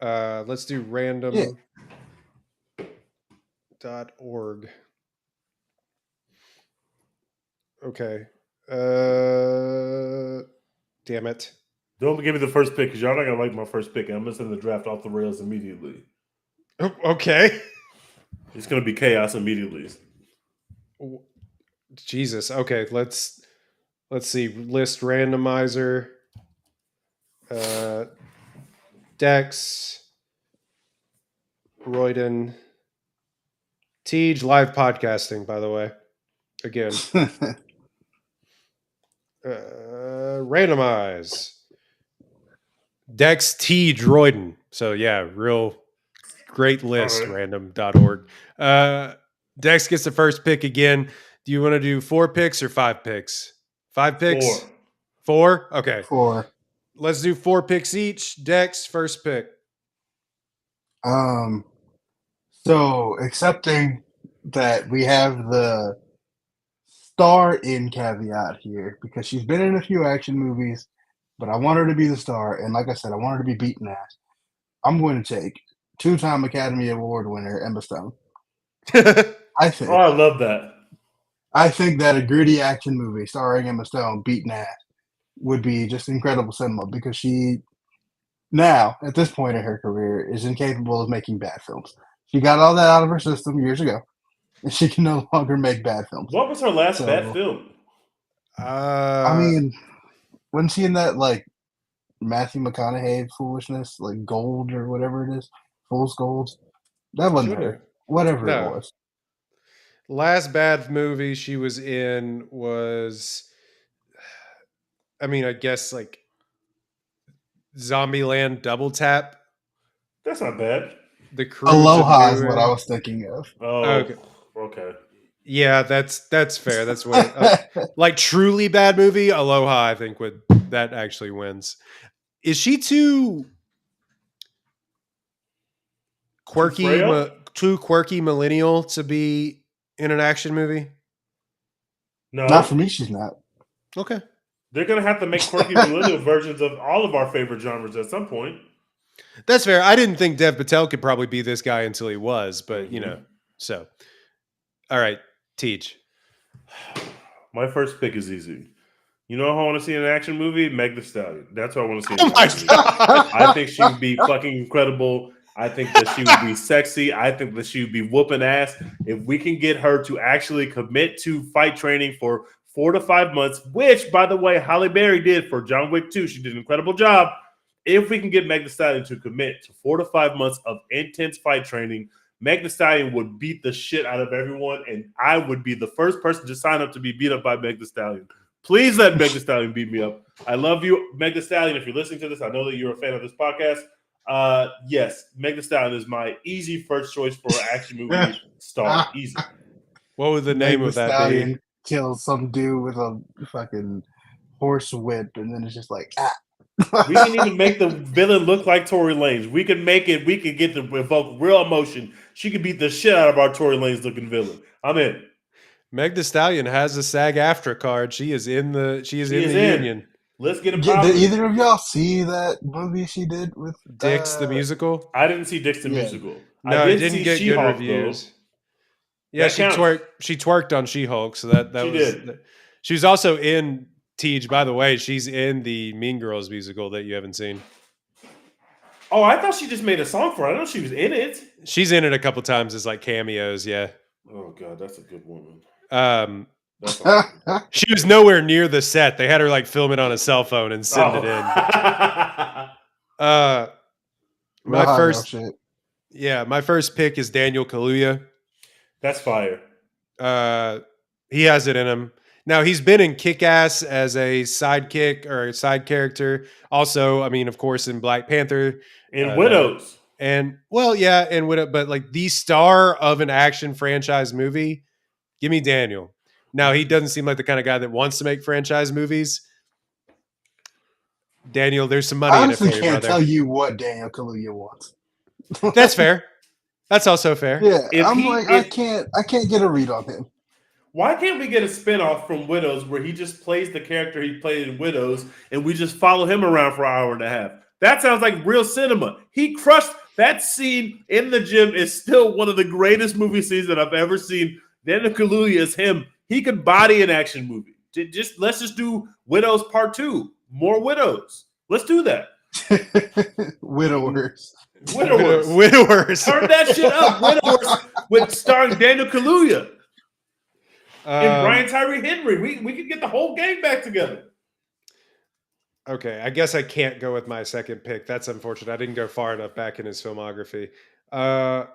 Let's do random.org. Okay. Damn it. Don't give me the first pick because y'all not going to like my first pick. I'm going to send the draft off the rails immediately. Okay. It's going to be chaos immediately. Jesus. Okay, let's see. List randomizer. Dex. Royden. Tej, live podcasting, by the way. Again. Randomize. Dex Tej Royden. So yeah, real great list, right. Random.org. Dex gets the first pick again. Do you want to do 4 picks or 5 picks? 5 picks? 4? Okay. 4. Let's do 4 picks each. Dex, first pick. So accepting that we have the star in caveat here because she's been in a few action movies, but I want her to be the star. And like I said, I want her to be beaten ass. I'm going to take 2-time Academy Award winner Emma Stone. I think. Oh, I love that. I think that a gritty action movie starring Emma Stone beating ass would be just incredible cinema because she now, at this point in her career, is incapable of making bad films. She got all that out of her system years ago, and she can no longer make bad films. What was her last bad film? I mean, wasn't she in that, like, Matthew McConaughey foolishness, like Gold or whatever it is? Fool's Gold? That wasn't her. Whatever it was. Last bad movie she was in was, I mean, I guess, like, Zombieland Double Tap. That's not bad. The Crew Aloha is what I was thinking of. Oh, okay. Yeah, that's fair. That's what like truly bad movie. Aloha, I think that actually wins. Is she too quirky, too quirky millennial to be in an action movie? No, not for me. She's not. Okay. They're going to have to make quirky millennial versions of all of our favorite genres at some point. That's fair. I didn't think Dev Patel could probably be this guy until he was, but you know, so. All right, Tej. My first pick is easy. You know who I want to see in an action movie? Meg Thee Stallion. That's what I want to see in an action movie. I think she would be fucking incredible. I think that she would be sexy. I think that she would be whooping ass. If we can get her to actually commit to fight training for 4 to 5 months, which, by the way, Halle Berry did for John Wick 2. She did an incredible job. If we can get Meg Thee Stallion to commit to 4 to 5 months of intense fight training, Meg Thee Stallion would beat the shit out of everyone, and I would be the first person to sign up to be beat up by Meg Thee Stallion. Please let Meg Thee Stallion beat me up. I love you, Meg Thee Stallion. If you're listening to this, I know that you're a fan of this podcast. Yes, Meg Thee Stallion is my easy first choice for an action movie star. Easy. What would the name of that be? Kills some dude with a fucking horse whip, and then it's just like, ah. We can even make the villain look like Tory Lanez. We can make it. We can get to evoke real emotion. She could beat the shit out of our Tory Lanez looking villain. I'm in. Meg Thee Stallion has a SAG-AFTRA card. She is in the in. union. Let's get it Did popping. either of y'all see that movie she did with Dix the musical? I didn't see Dix the musical. No, I did it didn't see get good She-Hulk, reviews. Though. Yeah, that she counts. twerked on She-Hulk, so that She was. did. She was also in Tej. By the way, she's in the Mean Girls musical that you haven't seen. Oh, I thought she just made a song for it. I know she was in it. She's in it a couple times as like cameos. Yeah. Oh God, that's a good woman. That's she was nowhere near the set. They had her like film it on a cell phone and send it in. My first pick is Daniel Kaluuya. That's fire. He has it in him. Now he's been in Kick-Ass as a sidekick or a side character. Also, I mean, of course, in Black Panther, in Widows, and Widow. But like the star of an action franchise movie, give me Daniel. Now he doesn't seem like the kind of guy that wants to make franchise movies. Daniel, there's some money in it for you, brother. I honestly can't tell you what Daniel Kaluuya wants. That's fair. That's also fair. Yeah, I can't get a read on him. Why can't we get a spinoff from Widows where he just plays the character he played in Widows and we just follow him around for an hour and a half? That sounds like real cinema. He crushed that scene in the gym. Is still one of the greatest movie scenes that I've ever seen. Daniel Kaluuya is him. He could body an action movie. Let's just do Widows Part 2. More Widows. Let's do that. Widowers. Turn that shit up. Widowers with starring Daniel Kaluuya. And Brian Tyree Henry. We could get the whole gang back together. Okay, I guess I can't go with my second pick. That's unfortunate. I didn't go far enough back in his filmography. I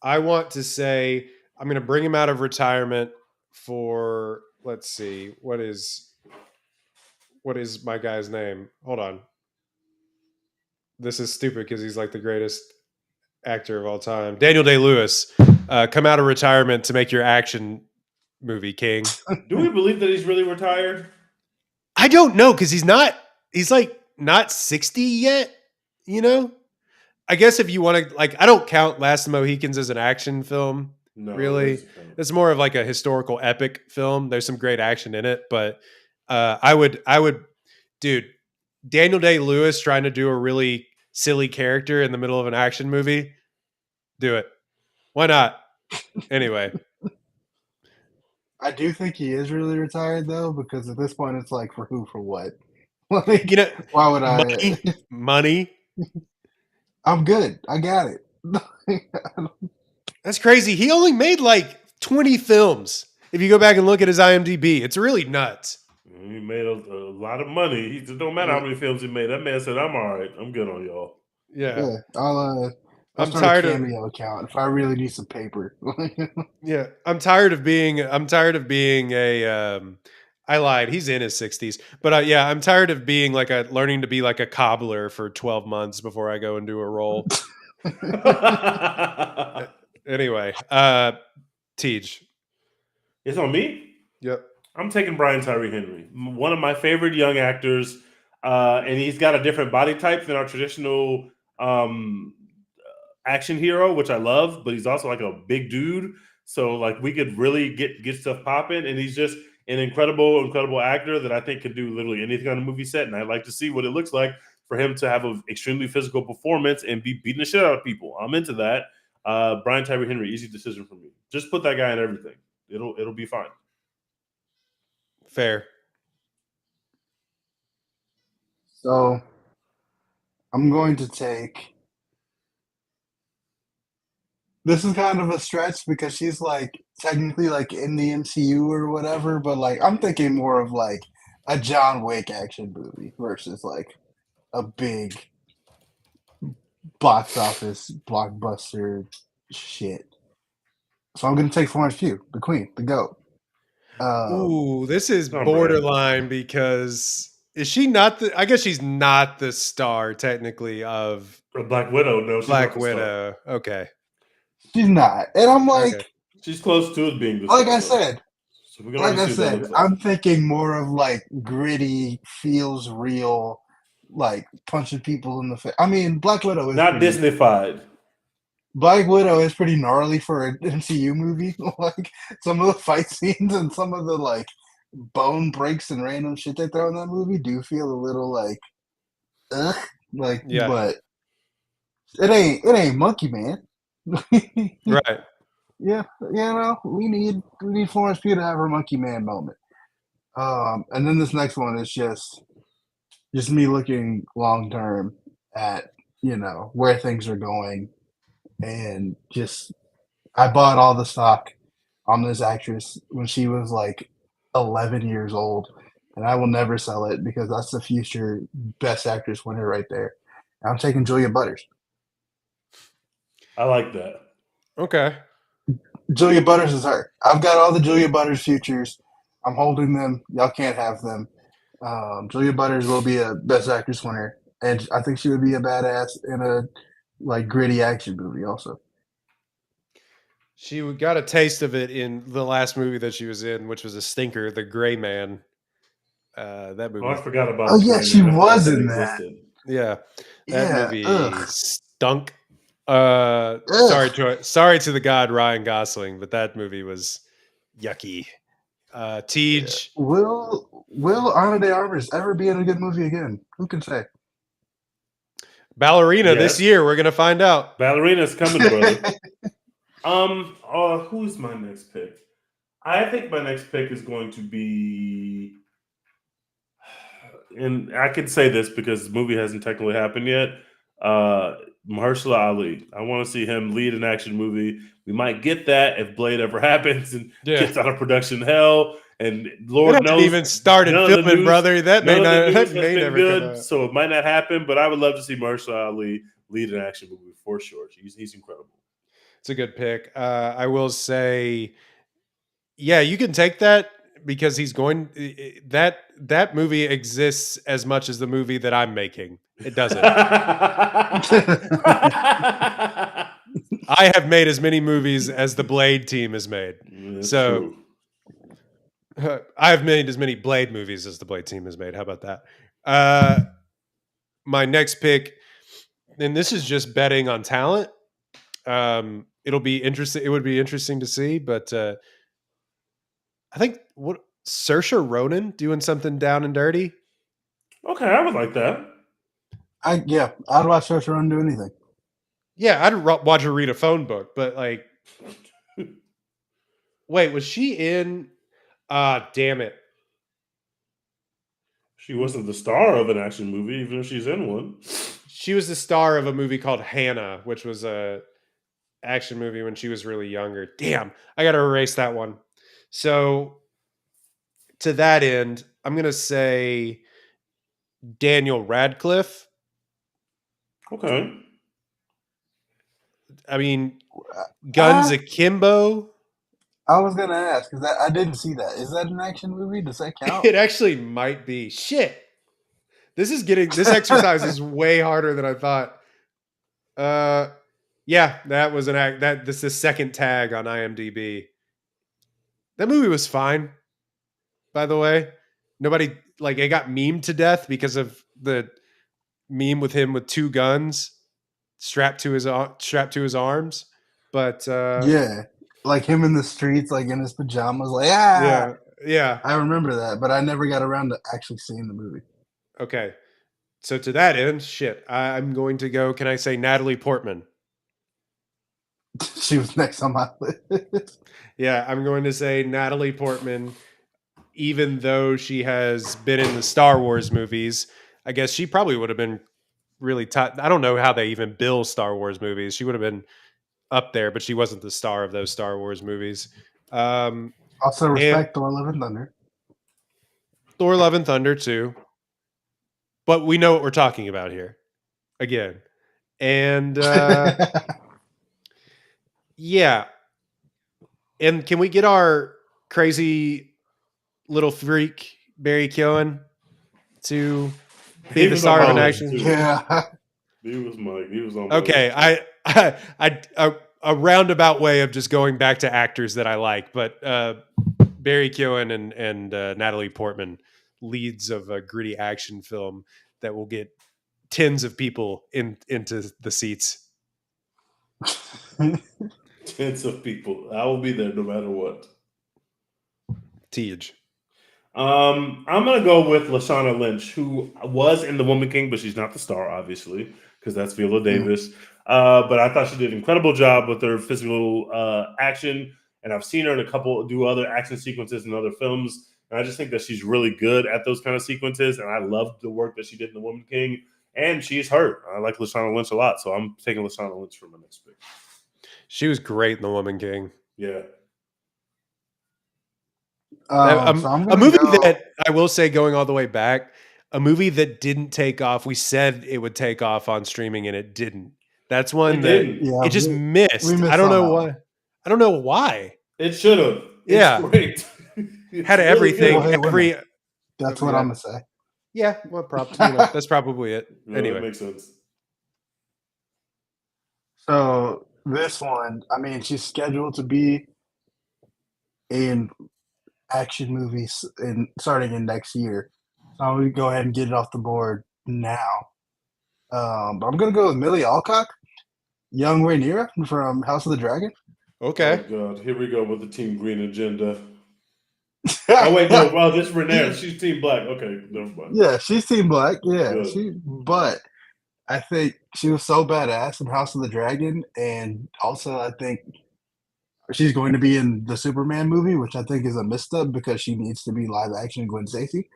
want to say I'm going to bring him out of retirement for, let's see, what is my guy's name? Hold on. This is stupid because he's like the greatest actor of all time. Daniel Day-Lewis, come out of retirement to make your action movie king. Do we believe that he's really retired? I don't know because he's like not 60 yet, you know? I guess if you want to, like, I don't count Last of the Mohicans as an action film, really. It's more of like a historical epic film. There's some great action in it, but I would, dude, Daniel Day-Lewis trying to do a really silly character in the middle of an action movie, do it. Why not? Anyway. I do think he is really retired though, because at this point it's like for who, for what? Like, why would money? I'm good. I got it. That's crazy. He only made like 20 films. If you go back and look at his IMDb, it's really nuts. He made a lot of money. It don't matter how many films he made. That man said, "I'm all right. I'm good on y'all." Yeah. I'm tired of Cameo account if I really need some paper. Yeah, I'm tired of being a. I lied. He's in his 60s, but I'm tired of being learning to be like a cobbler for 12 months before I go and do a role. Anyway, Tej. It's on me. Yep. I'm taking Brian Tyree Henry, one of my favorite young actors, and he's got a different body type than our traditional action hero, which I love. But he's also like a big dude, so like we could really get stuff popping. And he's just an incredible actor that I think can do literally anything on a movie set. And I'd like to see what it looks like for him to have an extremely physical performance and be beating the shit out of people. I'm into that. Brian Tyree Henry, easy decision for me. Just put that guy in everything. It'll be fine. Fair. So I'm going to take. This is kind of a stretch because she's like technically like in the MCU or whatever, but like I'm thinking more of like a John Wick action movie versus like a big box office blockbuster shit. So I'm gonna take Florence Pugh, the queen, the GOAT. Ooh, this is borderline because is she not the? I guess she's not the star technically of Black Widow. No, she's Black Widow. Okay, she's not, and I'm like, okay. She's close to it being the like star. I said, I'm thinking more of like gritty, feels real, like punching people in the face. I mean, Black Widow is not Disney-fied. Black Widow is pretty gnarly for an MCU movie. Like some of the fight scenes and some of the like bone breaks and random shit they throw in that movie do feel a little like, ugh, like, Yeah. but it ain't Monkey Man. Right. Yeah, we need Florence Pugh to have her Monkey Man moment. And then this next one is just me looking long term at where things are going, and just I bought all the stock on this actress when she was like 11 years old, and I will never sell it because that's the future Best Actress winner right there. I'm taking Julia Butters. I like that. Okay. Julia Butters is her. I've got all the Julia Butters futures. I'm holding them. Y'all can't have them. Julia Butters will be a Best Actress winner, and I think she would be a badass in a like gritty action movie. Also, She got a taste of it in the last movie that she was in, which was a stinker, The Gray Man. That movie. Oh, I forgot about. Oh yeah, she was in that. Existed. Yeah, that Yeah, movie stunk. Ugh. Sorry to the god Ryan Gosling, but that movie was yucky. Tej. Yeah. Will Ana de Armas ever be in a good movie again? Who can say? Ballerina this year. We're gonna find out. Ballerina's coming, brother. Who's my next pick? I think my next pick is going to be, and I can say this because the movie hasn't technically happened yet. Mahershala Ali. I want to see him lead an action movie. We might get that if Blade ever happens and gets out of production hell. And Lord knows, even started filming, brother. That may never good, come out. so it might not happen. But I would love to see Mahershala Ali lead an action movie for sure. He's incredible. It's a good pick. I will say, yeah, you can take that because he's going. That movie exists as much as the movie that I'm making. It doesn't. I have made as many movies as the Blade team has made. That's true. I have made as many Blade movies as the Blade team has made. How about that? My next pick, and this is just betting on talent. It'll be interesting. It would be interesting to see, but I think Saoirse Ronan doing something down and dirty. Okay, I would like that. I'd watch Saoirse Ronan do anything. Yeah, I'd watch her read a phone book, but like, wait, was she in? Damn it. She wasn't the star of an action movie, even if she's in one. She was the star of a movie called Hannah, which was a action movie when she was really younger. Damn, I got to erase that one. So to that end, I'm going to say Daniel Radcliffe. Okay. I mean, Guns Akimbo. I was gonna ask because I didn't see that. Is that an action movie? Does that count? It actually might be. Shit. This exercise is way harder than I thought. Yeah, that was this is the second tag on IMDb. That movie was fine. By the way, nobody it got memed to death because of the meme with him with two guns strapped to his arms. But yeah, like him in the streets, like in his pajamas, like yeah. I remember that, but I never got around to actually seeing the movie. Okay, so to that end, I'm going to go. Can I say Natalie Portman? She was next on my list. Yeah, I'm going to say Natalie Portman. Even though she has been in the Star Wars movies, I guess she probably would have been really tough. I don't know how they even bill Star Wars movies. She would have been up there, but she wasn't the star of those Star Wars movies. Also respect Thor: Love and Thunder. Thor: Love and Thunder too. But we know what we're talking about here. Again. And yeah. And can we get our crazy little freak Barry Keoghan to be the star of an action? Yeah. He was on my okay, list. A roundabout way of just going back to actors that I like, but Barry Keoghan and Natalie Portman, leads of a gritty action film. that will get tens of people into the seats. Tens of people. I will be there no matter what. Tej. I'm gonna go with Lashana Lynch, who was in The Woman King, but she's not the star, obviously, because that's Viola Davis. But I thought she did an incredible job with her physical action, and I've seen her in a couple do other action sequences in other films, and I just think that she's really good at those kind of sequences, and I loved the work that she did in The Woman King, and she's hurt. I like Lashana Lynch a lot, so I'm taking Lashana Lynch for my next pick. She was great in The Woman King. Yeah. A movie that I will say, going all the way back, a movie that didn't take off. We said it would take off on streaming, and it didn't. That's one it just missed. I don't know why. I don't know why. It should have. Yeah, it's great. It's had everything. Well, that's what I'm gonna say. Yeah, well, that's probably it. Yeah, anyway, that makes sense. So this one, I mean, she's scheduled to be in action movies starting in next year. So I'm gonna go ahead and get it off the board now. But I'm gonna go with Millie Alcock, young Rhaenyra from House of the Dragon. Okay. Oh God, here we go with the Team Green agenda. Oh wait, no. Well, this is Rhaenyra. She's Team Black. Okay, never mind. Yeah, she's Team Black. Yeah, but I think she was so badass in House of the Dragon, and also I think she's going to be in the Superman movie, which I think is a misstep because she needs to be live action Gwen Stacy.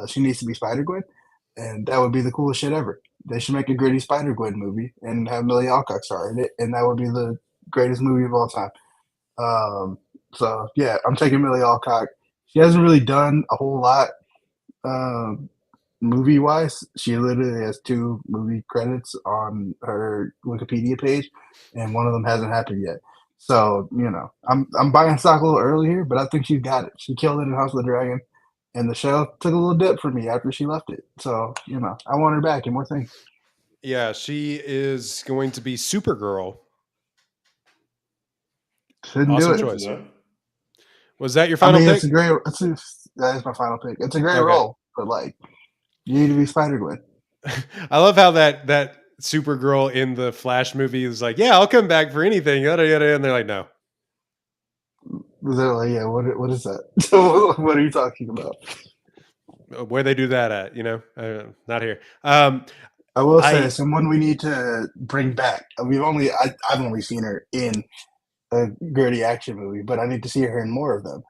She needs to be Spider Gwen, and that would be the coolest shit ever. They should make a gritty Spider Gwen movie and have Millie Alcock star in it, and that would be the greatest movie of all time. So yeah, I'm taking Millie Alcock. She hasn't really done a whole lot movie wise. She literally has 2 movie credits on her Wikipedia page, and one of them hasn't happened yet. So, I'm buying stock a little early here, but I think she's got it. She killed it in House of the Dragon, and the show took a little dip for me after she left it. So, I want her back and more things. Yeah, she is going to be Supergirl. Awesome choice. Was that your final pick? That is my final pick. It's a great role, but you need to be Spider Gwen. I love how that Supergirl in the Flash movie is like, yeah, I'll come back for anything, yada yada, and they're like, no. They're like, yeah, what is that? What are you talking about? Where they do that at? Not here. I will say someone we need to bring back. I've only seen her in a gritty action movie, but I need to see her in more of them.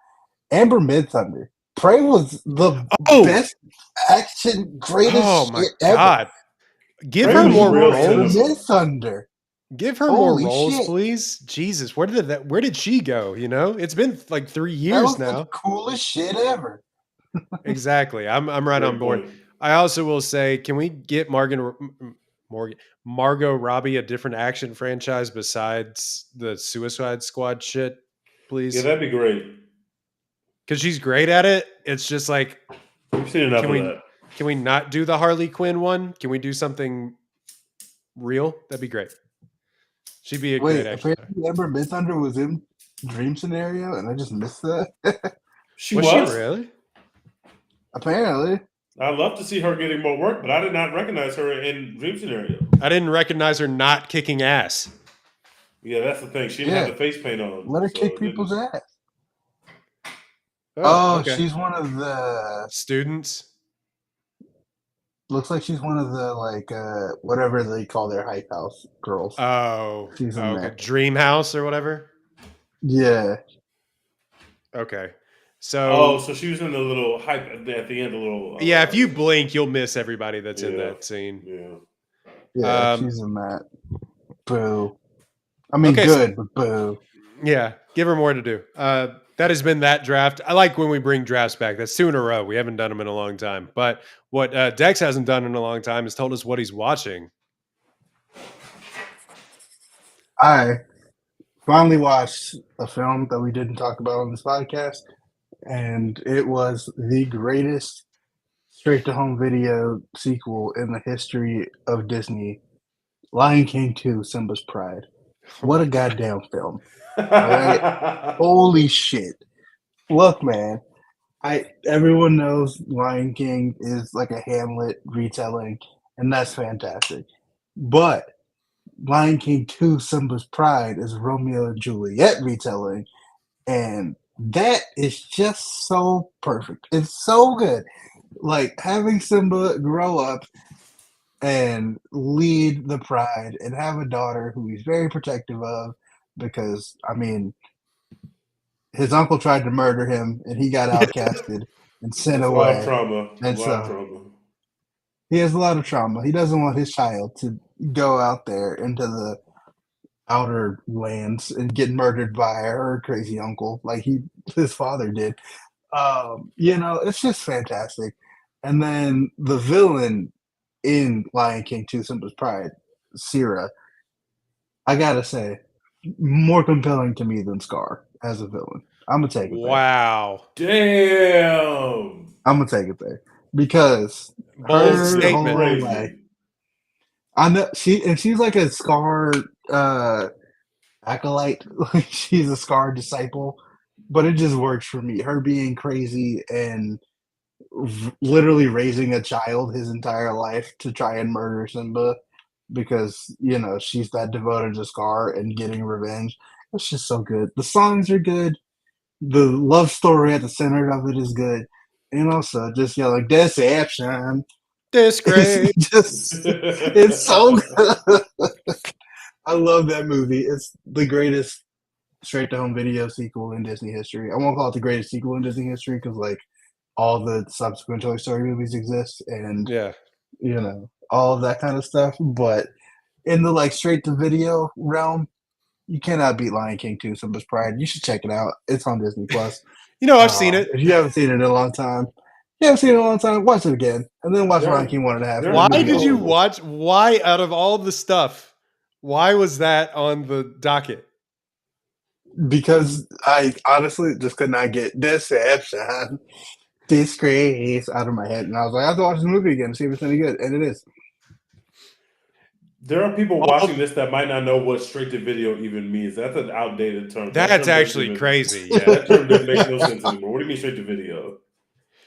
Amber Midthunder. Prey was the best action, greatest shit ever. God. Give her more roles. Midthunder. Give her more roles, please. Jesus, where did she go? It's been like 3 years now. The coolest shit ever. Exactly. I'm right on board. I also will say, can we get Margot Robbie a different action franchise besides the Suicide Squad shit, please? Yeah, that'd be great. Because she's great at it. It's just like, we've seen enough of that. Can we not do the Harley Quinn one? Can we do something real? That'd be great. She'd be a great action. Amber Midthunder was in Dream Scenario, and I just missed that. Was she really? Apparently. I'd love to see her getting more work, but I did not recognize her in Dream Scenario. I didn't recognize her not kicking ass. Yeah, that's the thing. She didn't have the face paint on. Let her kick people's ass. Okay. She's one of the students. Looks like she's one of the whatever they call their hype house girls. Oh, she's in there. Dream House or whatever. Yeah. Okay. So she was in the little hype at the end, a little. Yeah, if you blink, you'll miss everybody that's in that scene. Yeah, she's in that. Boo. I mean, good, but boo. Yeah, give her more to do. That has been that draft. I like when we bring drafts back. That's 2 in a row. We haven't done them in a long time. But what Dex hasn't done in a long time is told us what he's watching. I finally watched a film that we didn't talk about on this podcast, and it was the greatest straight-to-home video sequel in the history of Disney, Lion King 2, Simba's Pride. What a goddamn film. All right? Holy shit. Look, man, Everyone knows Lion King is like a Hamlet retelling, and that's fantastic. But Lion King 2 Simba's Pride is Romeo and Juliet retelling, and that is just so perfect. It's so good. Like having Simba grow up and lead the pride and have a daughter who he's very protective of because I mean his uncle tried to murder him and he got outcasted and sent That's a lot of away. trauma. And so he has a lot of trauma. He doesn't want his child to go out there into the outer lands and get murdered by her crazy uncle like his father did. It's just fantastic. And then the villain in Lion King 2 Simba's Pride, Sira, I gotta say, more compelling to me than Scar as a villain. I'm gonna take it there. Wow. Damn. I'm gonna take it there because Bold her statement. whole like, I know she's like a Scar acolyte. Like she's a Scar disciple, but it just works for me. Her being crazy and literally raising a child his entire life to try and murder Simba because she's that devoted to Scar and getting revenge. It's just so good. The songs are good. The love story at the center of it is good, and also just like deception. Disgrace. It's so good. I love that movie. It's the greatest straight to home video sequel in Disney history. I won't call it the greatest sequel in Disney history because like all the subsequent Toy Story movies exist and all of that kind of stuff. But in the like straight to video realm, you cannot beat Lion King 2 Simba's Pride. You should check it out. It's on Disney Plus. I've seen it. If you haven't seen it in a long time, watch it again. And then watch Lion King 1.5. Why did you watch? Why, out of all the stuff, why was that on the docket? Because I honestly just could not get deception, disgrace out of my head. And I was like, I have to watch the movie again to see if it's any good. And it is. There are people watching this that might not know what straight to video even means. That's an outdated term. That's actually crazy. Yeah. That term doesn't make no sense anymore. What do you mean straight to video?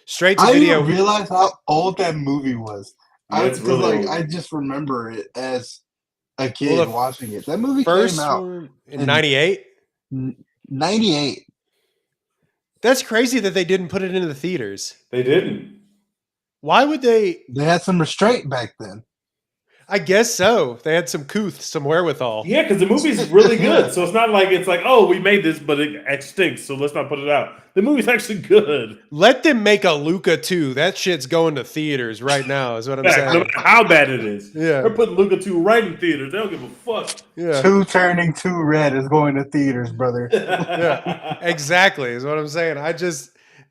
Straight to video. I didn't realize how old that movie was. Yeah, it's really old. I just remember it as a kid watching it. That movie came out in 98? 98. That's crazy that they didn't put it into the theaters. They didn't. Why would they? They had some restraint back then. I guess so. They had some couth, some wherewithal. Yeah, because the movie's really good. So it's not like it's like, oh, we made this, but it stinks, so let's not put it out. The movie's actually good. Let them make a Luca 2. That shit's going to theaters right now, is what I'm saying. No matter how bad it is. Yeah. They're putting Luca 2 right in theaters. They don't give a fuck. Yeah. 2 turning 2 red is going to theaters, brother. Yeah, exactly, is what I'm saying.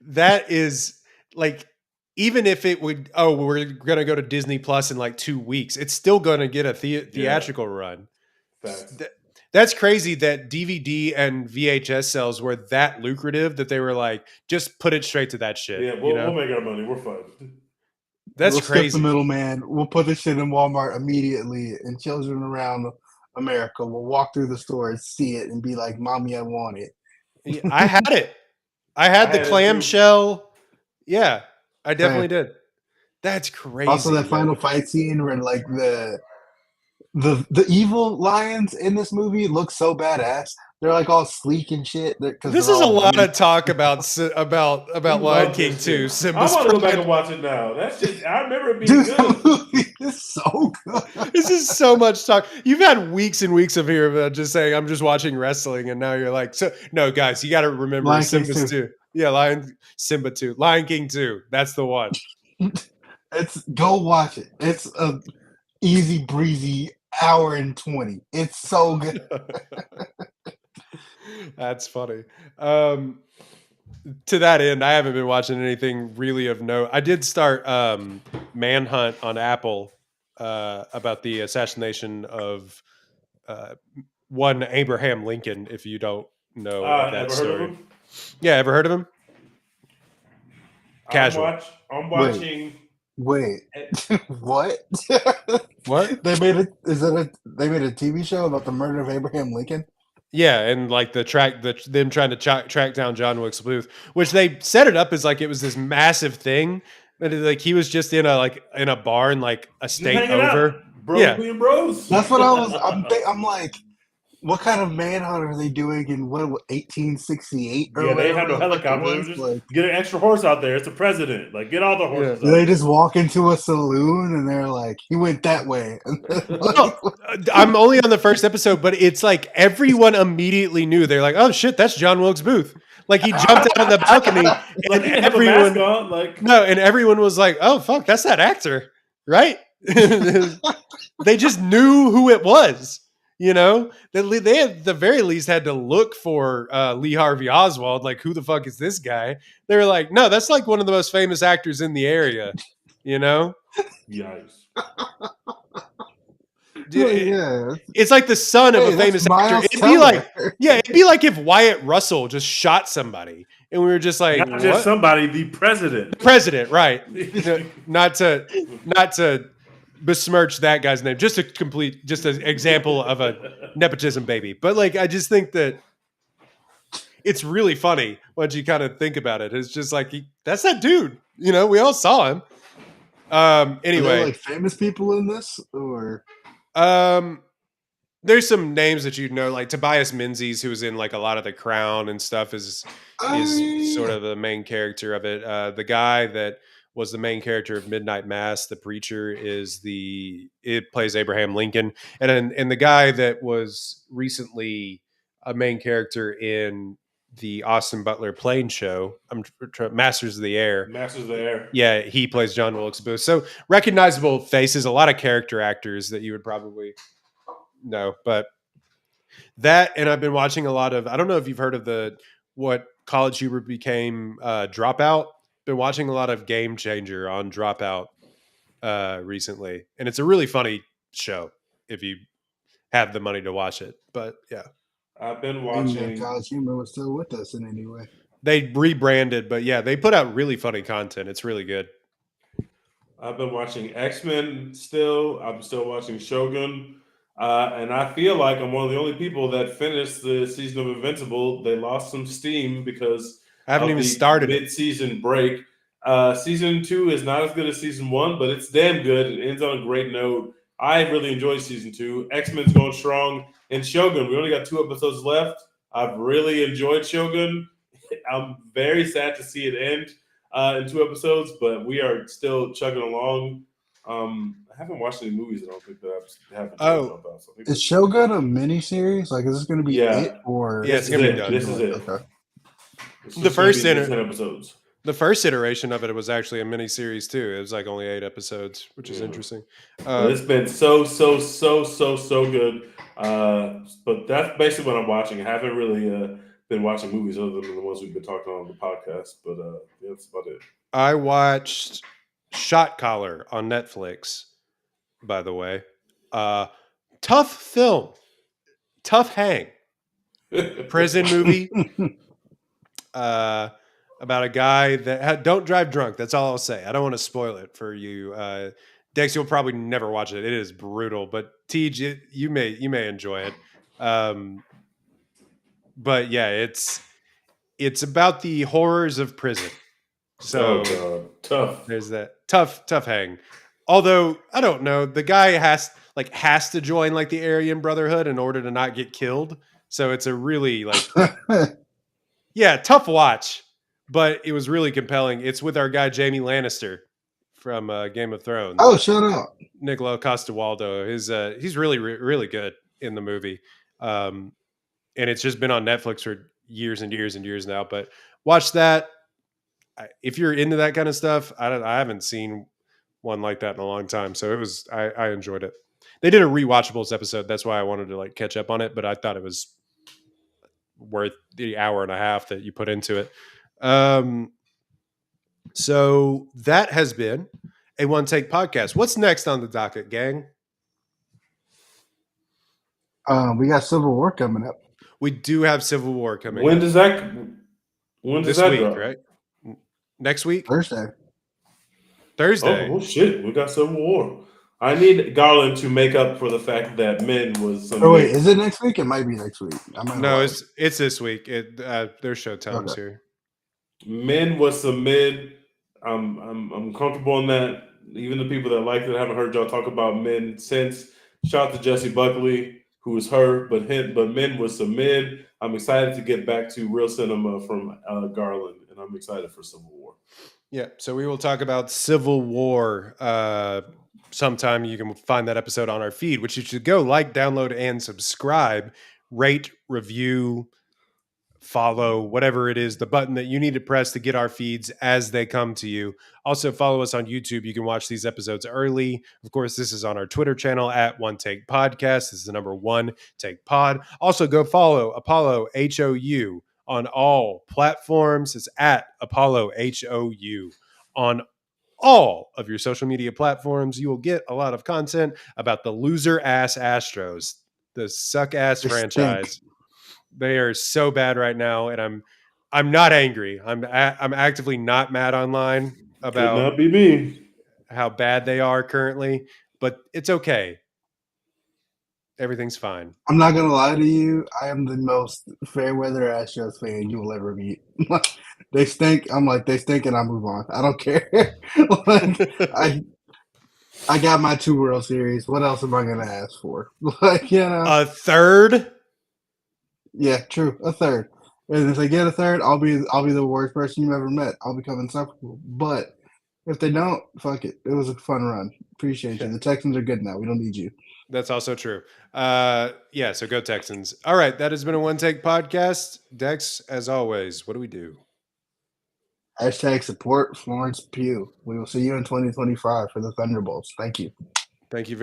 That is like, even if it would, we're going to go to Disney Plus in like 2 weeks, it's still going to get a theatrical run. That's crazy that DVD and VHS sales were that lucrative that they were like, just put it straight to that shit. Yeah, we'll make our money. We're fine. That's crazy. Skip the middleman. We'll put this shit in Walmart immediately, and children around America will walk through the store and see it and be like, Mommy, I want it. Yeah, I had it. I had the clamshell. Yeah. I definitely did. That's crazy. Also, that final fight scene where like the evil lions in this movie look so badass. They're like all sleek and shit. This is a lot of talk about Lion King 2. I want to go back and watch it now. That shit, I remember it being good. That movie is so good. This is so much talk. You've had weeks and weeks of here of just saying I'm just watching wrestling, and now you're like, so no, guys, you got to remember Simba's 2. Yeah, Simba 2. Lion King 2. That's the one. Go watch it. It's a easy breezy hour and 20. It's so good. That's funny. To that end, I haven't been watching anything really of note. I did start Manhunt on Apple about the assassination of one Abraham Lincoln, if you don't know that story. Yeah, ever heard of him? Casual. I'm watching. Wait. What? What? They made a TV show about the murder of Abraham Lincoln? Yeah, and like them trying to track down John Wilkes Booth, which they set it up as like it was this massive thing, but like he was just in a bar in like a Just state hanging out, over. bros being bros. That's what I was. I'm like, what kind of manhunt are they doing in 1868 or Yeah, they whatever have no the fuck it helicopter. They was? just Like, get an extra horse out there. It's the president. Like, get all the horses. do they just walk into a saloon and they're like, he went that way? Well, I'm only on the first episode, but it's like everyone immediately knew. They're like, "Oh shit, that's John Wilkes Booth!" Like he jumped out on the balcony, like, and everyone and everyone was like, "Oh fuck, that's that actor, right?" They just knew who it was. You know, they at the very least had to look for Lee Harvey Oswald. Like, who the fuck is this guy? They were like, no, that's like one of the most famous actors in the area. You know, yikes. It's like the son of a famous actor. It'd be like if Wyatt Russell just shot somebody, and we were just like, not just somebody, the president. The president, right? Not to besmirch that guy's name, just an example of a nepotism baby. But like, I just think that it's really funny once you kind of think about it. It's just like that's that dude. You know, we all saw him. Anyway, are there like famous people in this, or there's some names that you'd know, like Tobias Menzies, who was in like a lot of The Crown and stuff, is sort of the main character of it. The guy that was the main character of Midnight Mass, the preacher, it plays Abraham Lincoln, and the guy that was recently a main character in the Austin Butler plane show, Masters of the Air. Yeah, he plays John Wilkes Booth. So recognizable faces, a lot of character actors that you would probably know. But that, and I've been watching a lot of, I don't know if you've heard of what college humor became Dropout. Been watching a lot of Game Changer on Dropout recently. And it's a really funny show if you have the money to watch it. But yeah. I've been watching. College humor was still with us in any way. They rebranded, but yeah, they put out really funny content. It's really good. I've been watching X-Men still. I'm still watching Shogun. And I feel like I'm one of the only people that finished the season of Invincible. They lost some steam because I haven't even started mid-season break. Season 2 is not as good as season 1, but it's damn good. It ends on a great note. I really enjoyed season 2. X-Men's going strong. And Shogun, we only got 2 episodes left. I've really enjoyed Shogun. I'm very sad to see it end in 2 episodes, but we are still chugging along. I haven't watched any movies. I don't think that I haven't. About, so is Shogun a miniseries? Like, is this going to be it or? Yeah, it's going to be done. This is it. Okay. The first 10 episodes. The first iteration of it was actually a miniseries too. It was like only 8 episodes, which is interesting. It's been so good. But that's basically what I'm watching. I haven't really been watching movies other than the ones we've been talking on the podcast. But yeah, that's about it. I watched Shot Collar on Netflix, by the way. Tough film. Tough hang. Prison movie. About a guy that don't drive drunk. That's all I'll say. I don't want to spoil it for you. Dex, you'll probably never watch it. It is brutal, but TJ, you may enjoy it. But yeah, it's about the horrors of prison. So tough. There's that tough hang. Although I don't know, the guy has to join like the Aryan Brotherhood in order to not get killed. So it's a really yeah, tough watch. But it was really compelling. It's with our guy Jaime Lannister from Game of Thrones. Oh, shut up, Nicola Costa-Waldau. He's really really good in the movie, and it's just been on Netflix for years and years and years now. But watch that if you're into that kind of stuff. I haven't seen one like that in a long time, so I enjoyed it. They did a rewatchables episode. That's why I wanted to catch up on it. But I thought it was worth the hour and a half that you put into it. So that has been a One Take podcast. What's next on the docket, gang? We got Civil War coming up. We do have Civil War coming. When does that? This week, drop? Right? Next week, Thursday. Oh shit! We got Civil War. I need Garland to make up for the fact that Men was some. Oh wait, is it next week? It might be next week. I might No, lie. it's this week. There's show times Okay. here. Men was some mid. I'm comfortable in that. Even the people that liked it haven't heard y'all talk about Men since. Shout out to Jesse Buckley, who was her, but Men was some mid. I'm excited to get back to real cinema from Garland, and I'm excited for Civil War. Yeah, so we will talk about Civil War sometime. You can find that episode on our feed, which you should go like, download, and subscribe, rate, review, follow, whatever it is, the button that you need to press to get our feeds as they come to you. Also, follow us on YouTube. You can watch these episodes early. Of course, this is on our Twitter channel at One Take Podcast. This is the number One Take Pod. Also, go follow Apollo HOU on all platforms. It's at Apollo HOU on all of your social media platforms. You will get a lot of content about the loser ass Astros, the suck ass They franchise. stink. They are so bad right now, and I'm not angry. I'm actively not mad online Could about not be me. how bad they are currently, but it's okay. Everything's fine. I'm not gonna lie to you. I am the most fair weather Astros fan you will ever meet. They stink. I'm like they stink, and I move on. I don't care. Like I got my 2 World Series. What else am I gonna ask for? Like A third? Yeah, true. A third. And if they get a third, I'll be the worst person you've ever met. I'll become insufferable. But if they don't, fuck it. It was a fun run. Appreciate you. The Texans are good now. We don't need you. That's also true. Yeah, so go Texans. All right, that has been a One Take Podcast. Dex, as always, what do we do? Hashtag support Florence Pugh. We will see you in 2025 for the Thunderbolts. Thank you. Thank you very